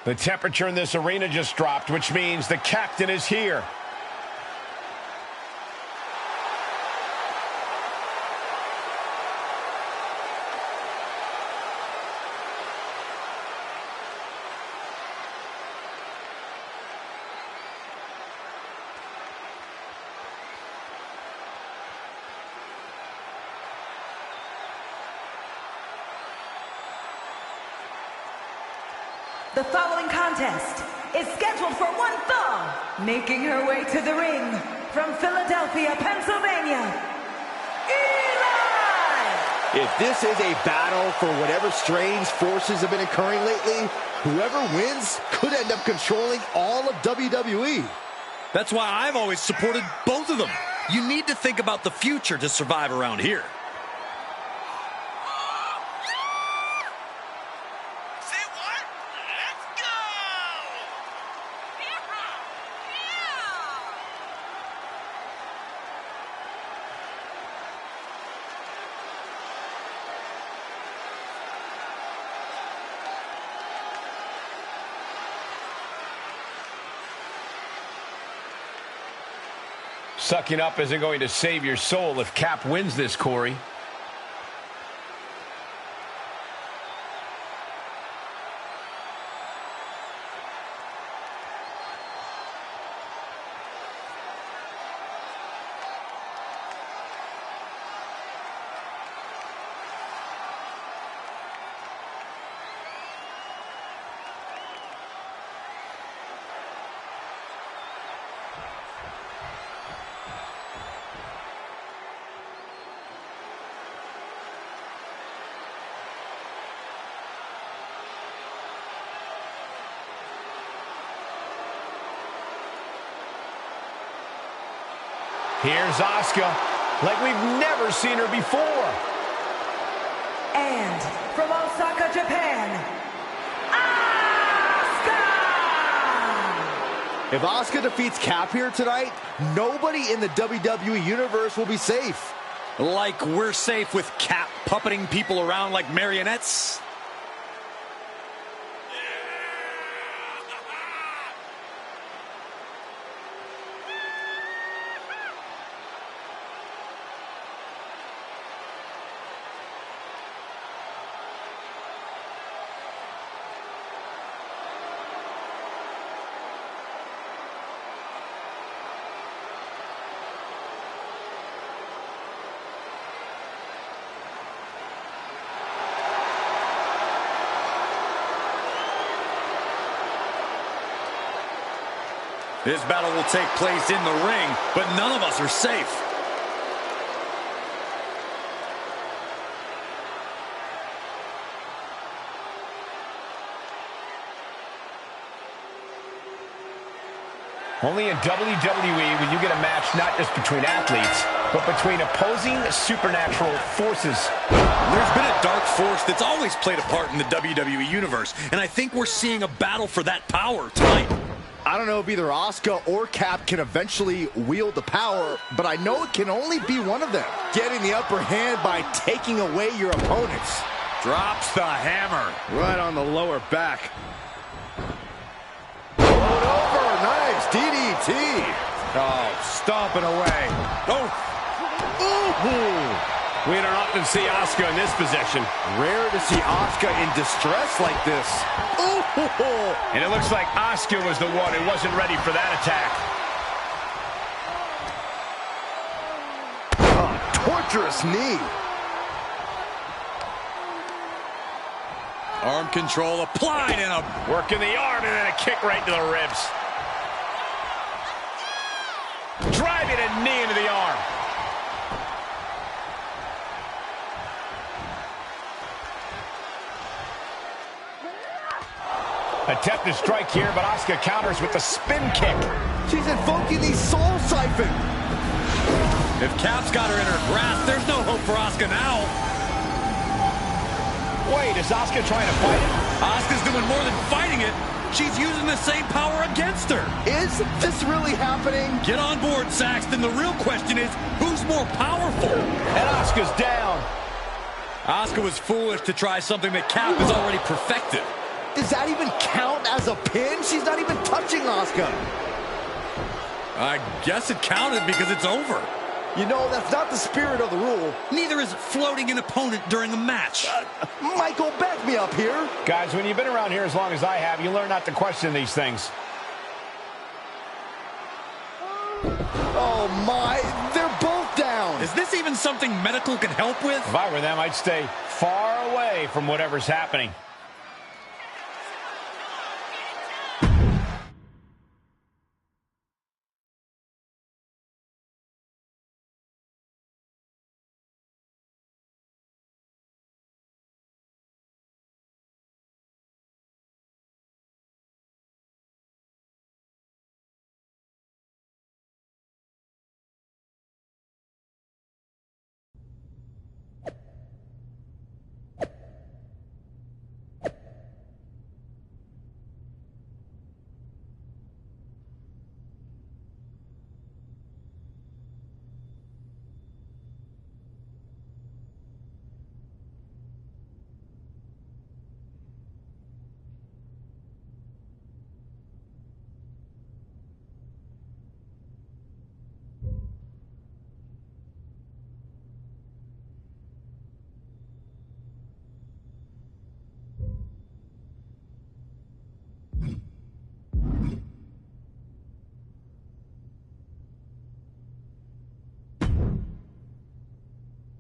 The temperature in this arena just dropped, which means the captain is here. The following contest is scheduled for one fall. Making her way to the ring from Philadelphia, Pennsylvania, Eli! If this is a battle for whatever strange forces have been occurring lately, whoever wins could end up controlling all of WWE. That's why I've always supported both of them. You need to think about the future to survive around here. Say what? Let's go! Sucking up isn't going to save your soul if Cap wins this, Corey. Here's Asuka, like we've never seen her before. And from Osaka, Japan, Asuka! If Asuka defeats Cap here tonight, nobody in the WWE Universe will be safe. Like we're safe with Cap puppeting people around like marionettes? This battle will take place in the ring, but none of us are safe. Only in WWE will you get a match not just between athletes, but between opposing supernatural forces. There's been a dark force that's always played a part in the WWE Universe, and I think we're seeing a battle for that power tonight. I don't know if either Asuka or Cap can eventually wield the power, but I know it can only be one of them. Getting the upper hand by taking away your opponents. Drops the hammer. Right on the lower back. Rolled over, nice DDT. Oh, stomping away. Ooh. We don't often see Asuka in this position. Rare to see Asuka in distress like this. Ooh. And it looks like Asuka was the one who wasn't ready for that attack. Torturous knee. Arm control applied and a Working the arm and then a kick right to the ribs. Driving a knee into the arm. Attempt to strike here, but Asuka counters with the spin kick. She's invoking the soul siphon. If Cap's got her in her grasp, there's no hope for Asuka now. Wait, is Asuka trying to fight it? Asuka's doing more than fighting it. She's using the same power against her. Is this really happening? Get on board, Saxton. The real question is, who's more powerful? And Asuka's down. Asuka was foolish to try something that Cap has already perfected. Does that even count as a pin? She's not even touching Asuka. I guess it counted because it's over. You know, that's not the spirit of the rule. Neither is floating an opponent during a match. Michael, back me up here. Guys, when you've been around here as long as I have, you learn not to question these things. Oh, my. They're both down. Is this even something medical can help with? If I were them, I'd stay far away from whatever's happening.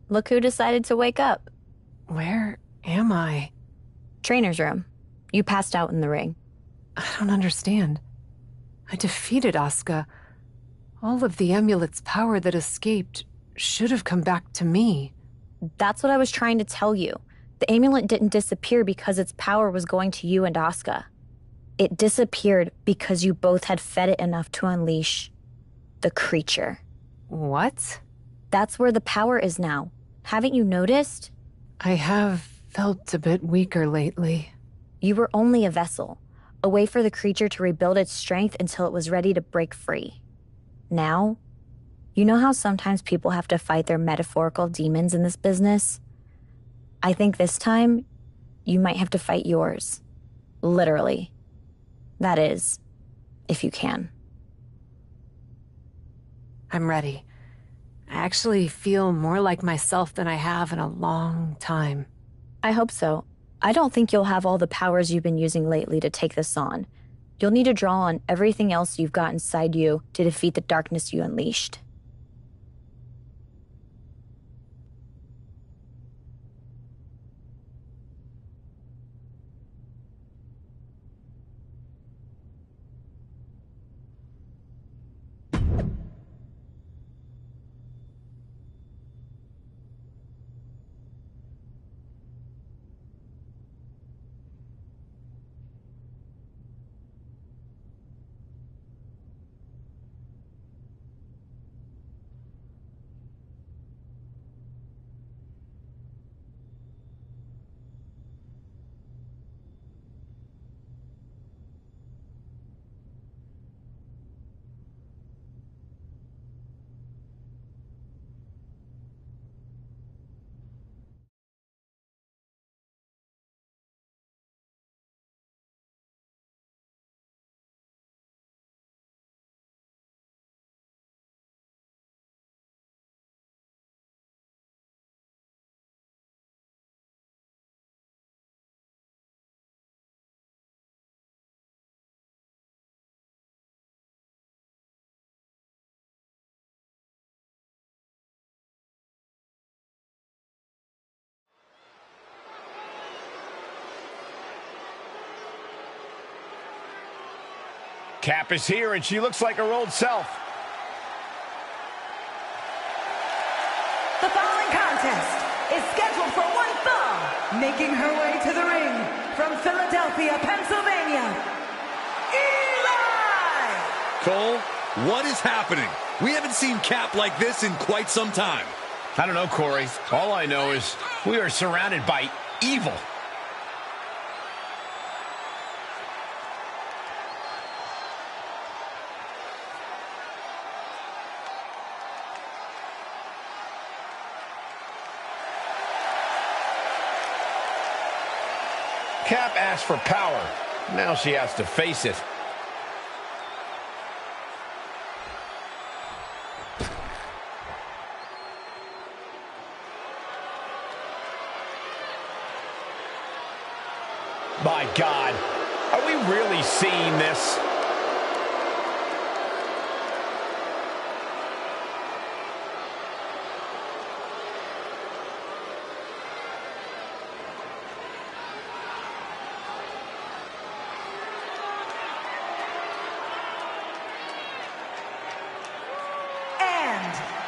Look who decided to wake up. Where am I? Trainer's room. You passed out in the ring. I don't understand. I defeated Asuka. All of the amulet's power that escaped should have come back to me. That's what I was trying to tell you. The amulet didn't disappear because its power was going to you and Asuka. It disappeared because you both had fed it enough to unleash the creature. What? That's where the power is now. Haven't you noticed? I have felt a bit weaker lately. You were only a vessel, a way for the creature to rebuild its strength until it was ready to break free. Now, you know how sometimes people have to fight their metaphorical demons in this business? I think this time, you might have to fight yours. Literally. That is, if you can. I'm ready. I actually feel more like myself than I have in a long time. I hope so. I don't think you'll have all the powers you've been using lately to take this on. You'll need to draw on everything else you've got inside you to defeat the darkness you unleashed. Cap is here, and she looks like her old self. The following contest is scheduled for one fall. Making her way to the ring from Philadelphia, Pennsylvania, Eli! Cole, what is happening? We haven't seen Cap like this in quite some time. I don't know, Corey. All I know is we are surrounded by evil. Cap asked for power. Now she has to face it. My God, are we really seeing this?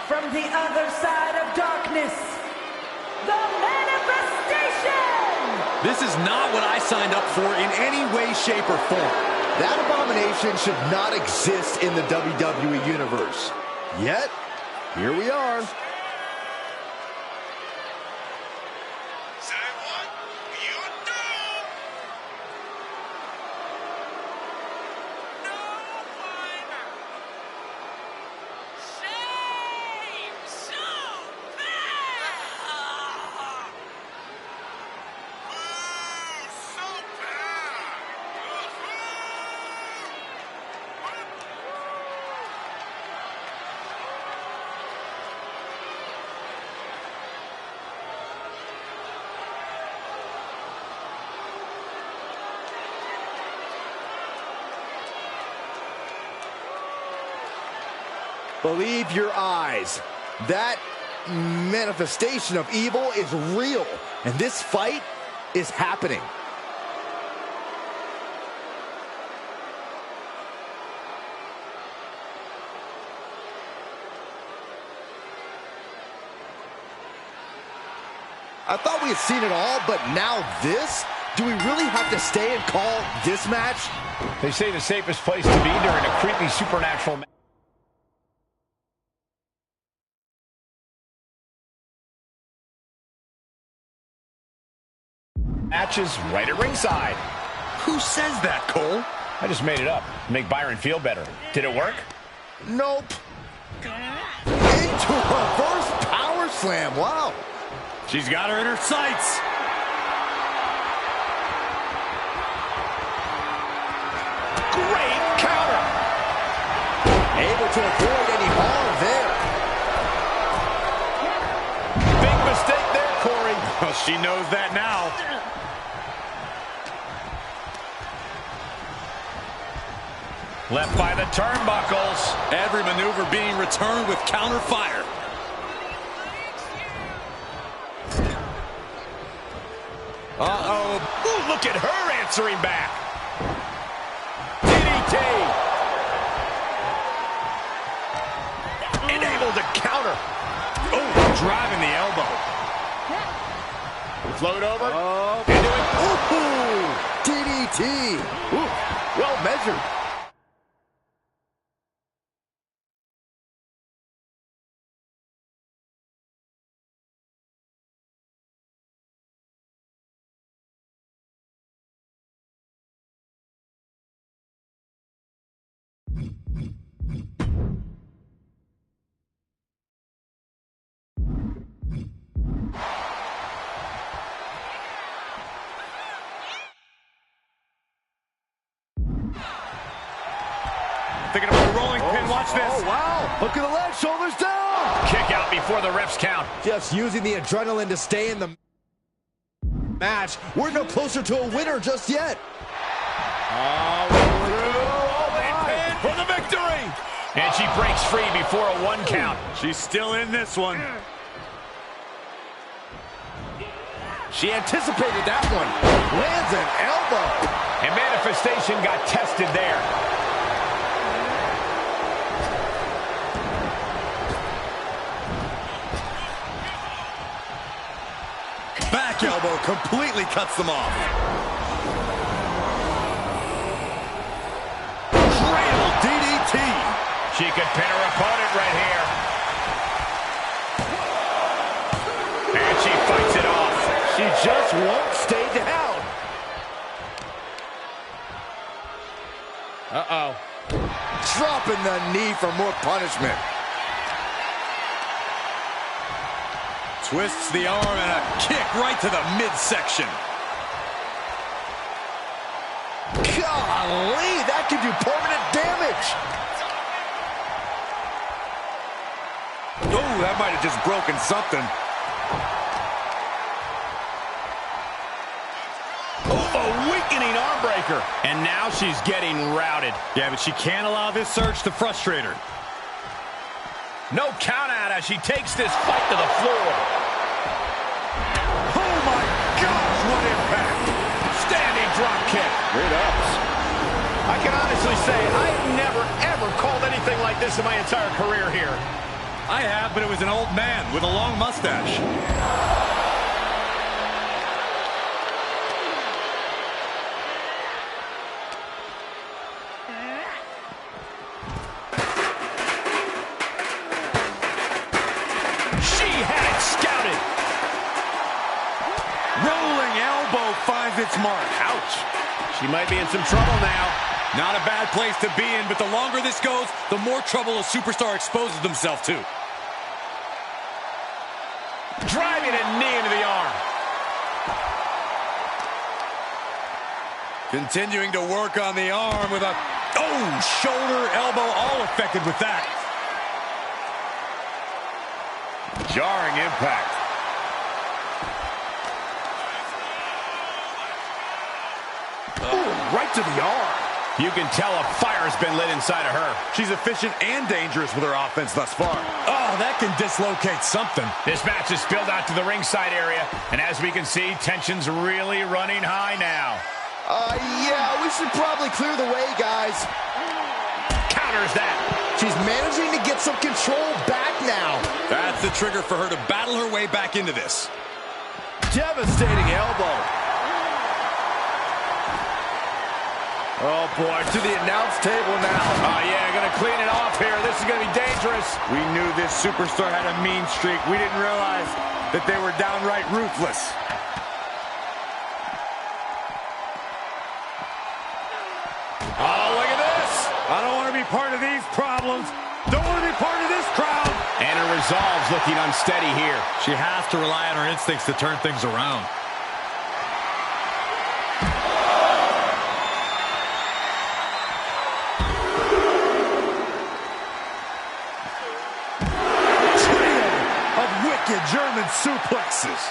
From the other side of darkness, the manifestation! This is not what I signed up for in any way, shape, or form. That abomination should not exist in the WWE Universe. Yet, here we are. Say what? You do! No whiner! Shame! So bad! Ooh, so bad! Believe your eyes. That manifestation of evil is real, and this fight is happening. I thought we had seen it all, but now this? Do we really have to stay and call this match? They say the safest place to be during a creepy supernatural match. Matches right at ringside. Who says that, Cole? I just made it up to make Byron feel better. Did it work? Nope. Into a reverse power slam. Wow. She's got her in her sights. Great counter. Able to avoid any harm there. Big mistake there, Corey. Well, she knows that now. Left by the turnbuckles. Every maneuver being returned with counter fire. Uh-oh. Ooh, look at her answering back. DDT. Enabled to counter. Oh, driving the elbow. Float over. Oh. Into it. Ooh, DDT. Ooh, well measured. Thinking about a rolling pin. Watch this. Oh, wow. Look at the leg. Shoulders down. Kick out before the refs count. Just using the adrenaline to stay in the match. We're no closer to a winner just yet. For the victory. And she breaks free before a 1 count. She's still in this one. She anticipated that one. Lands an elbow. And manifestation got tested there. Back elbow completely cuts them off. Cradle DDT. She could pin her opponent right here. And she fights it off. She just won't stay down. Uh-oh. Dropping the knee for more punishment. Twists the arm and a kick right to the midsection. Golly, that could do permanent damage. Oh, that might have just broken something. Oh, a weakening arm breaker. And now she's getting routed. Yeah, but she can't allow this surge to frustrate her. No count out as she takes this fight to the floor. Oh my gosh, what impact! Standing drop kick. Great ups. I can honestly say I've never, ever called anything like this in my entire career here. I have, but it was an old man with a long mustache. She had it scouted. Rolling elbow finds its mark. Ouch. She might be in some trouble now. Not a bad place to be in, but the longer this goes, the more trouble a superstar exposes themselves to. Driving a knee into the arm. Continuing to work on the arm with a, shoulder, elbow, all affected with that. Jarring impact. Ooh, right to the arm. You can tell a fire's been lit inside of her. She's efficient and dangerous with her offense thus far. Oh, that can dislocate something. This match is spilled out to the ringside area, and as we can see, tension's really running high now. Yeah, we should probably clear the way, guys. Counters that. She's managing to get some control back now. That's the trigger for her to battle her way back into this. Devastating elbow. Oh, boy, to the announce table now. Oh, yeah, gonna clean it off here. This is gonna be dangerous. We knew this superstar had a mean streak. We didn't realize that they were downright ruthless. Oh, look at this. I don't want to be part of these problems. Don't want to be part of this crowd. And her resolve's looking unsteady here. She has to rely on her instincts to turn things around. German suplexes.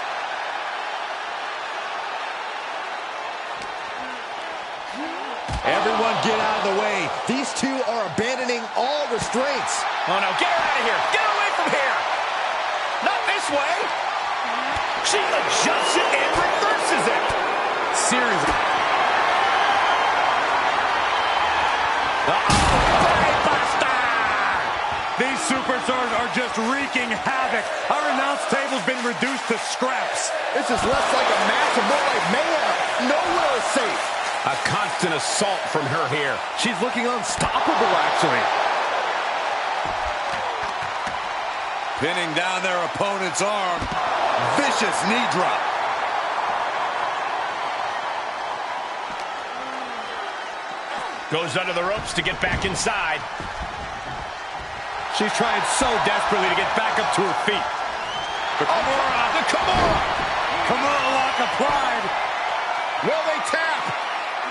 Everyone get out of the way. These two are abandoning all restraints. Oh, no, get her out of here. Get her away from here. Not this way. She adjusts it and reverses it. Seriously. These superstars are just wreaking havoc. Our announce table's been reduced to scraps. This is less like a match and more like mayhem. Nowhere is safe. A constant assault from her here. She's looking unstoppable, actually. Pinning down their opponent's arm. Vicious knee drop. Goes under the ropes to get back inside. She's trying so desperately to get back up to her feet. The Kimura! Kimura lock applied. Will they tap?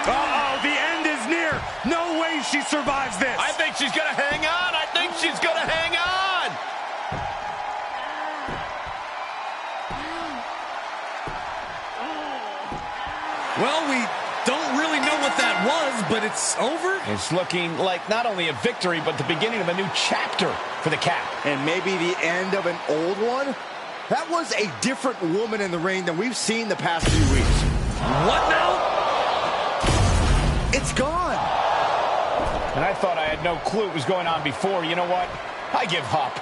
Uh-oh, the end is near. No way she survives this. I think she's gonna hang on. I think she's gonna hang on. Well, we don't really know what that was, but it's over. It's looking like not only a victory, but the beginning of a new chapter for the Cat. And maybe the end of an old one? That was a different woman in the ring than we've seen the past few weeks. What now? It's gone. And I thought I had no clue what was going on before. You know what? I give up.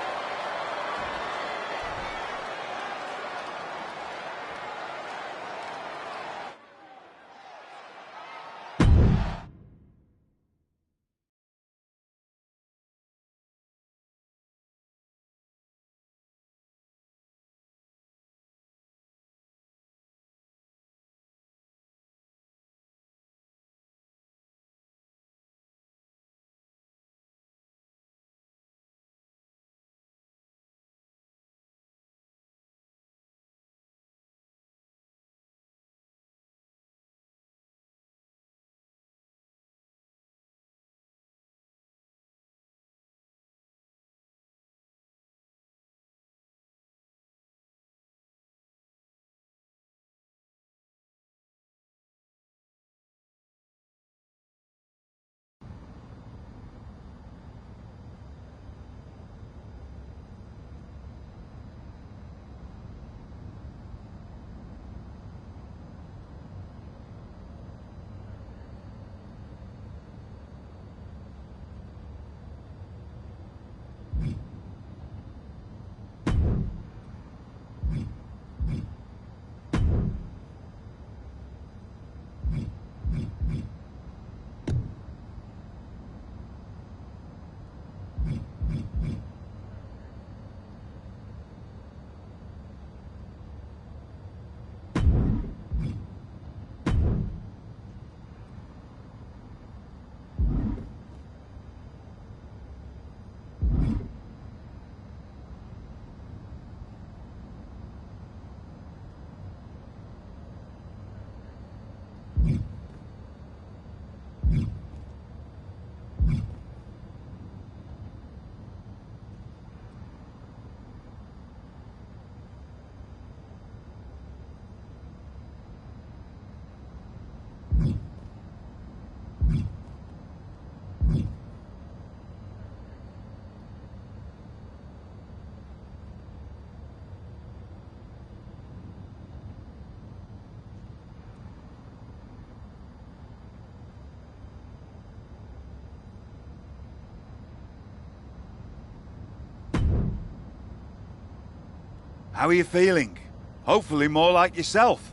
How are you feeling? Hopefully more like yourself.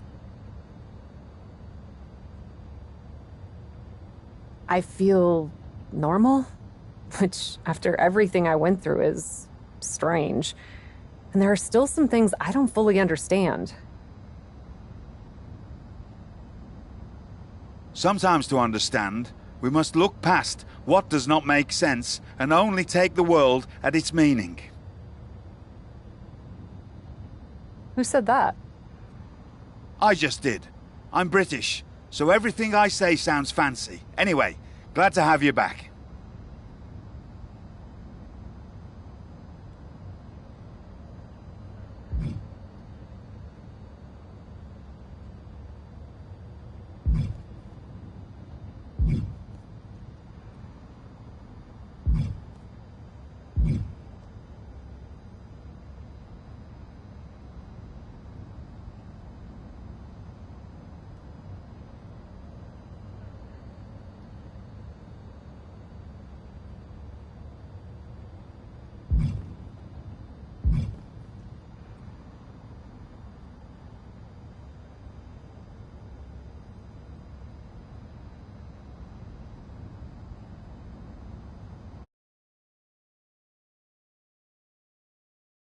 I feel normal, which after everything I went through is strange. And there are still some things I don't fully understand. Sometimes to understand, we must look past what does not make sense and only take the world at its meaning. Who said that? I just did. I'm British, so everything I say sounds fancy. Anyway, glad to have you back.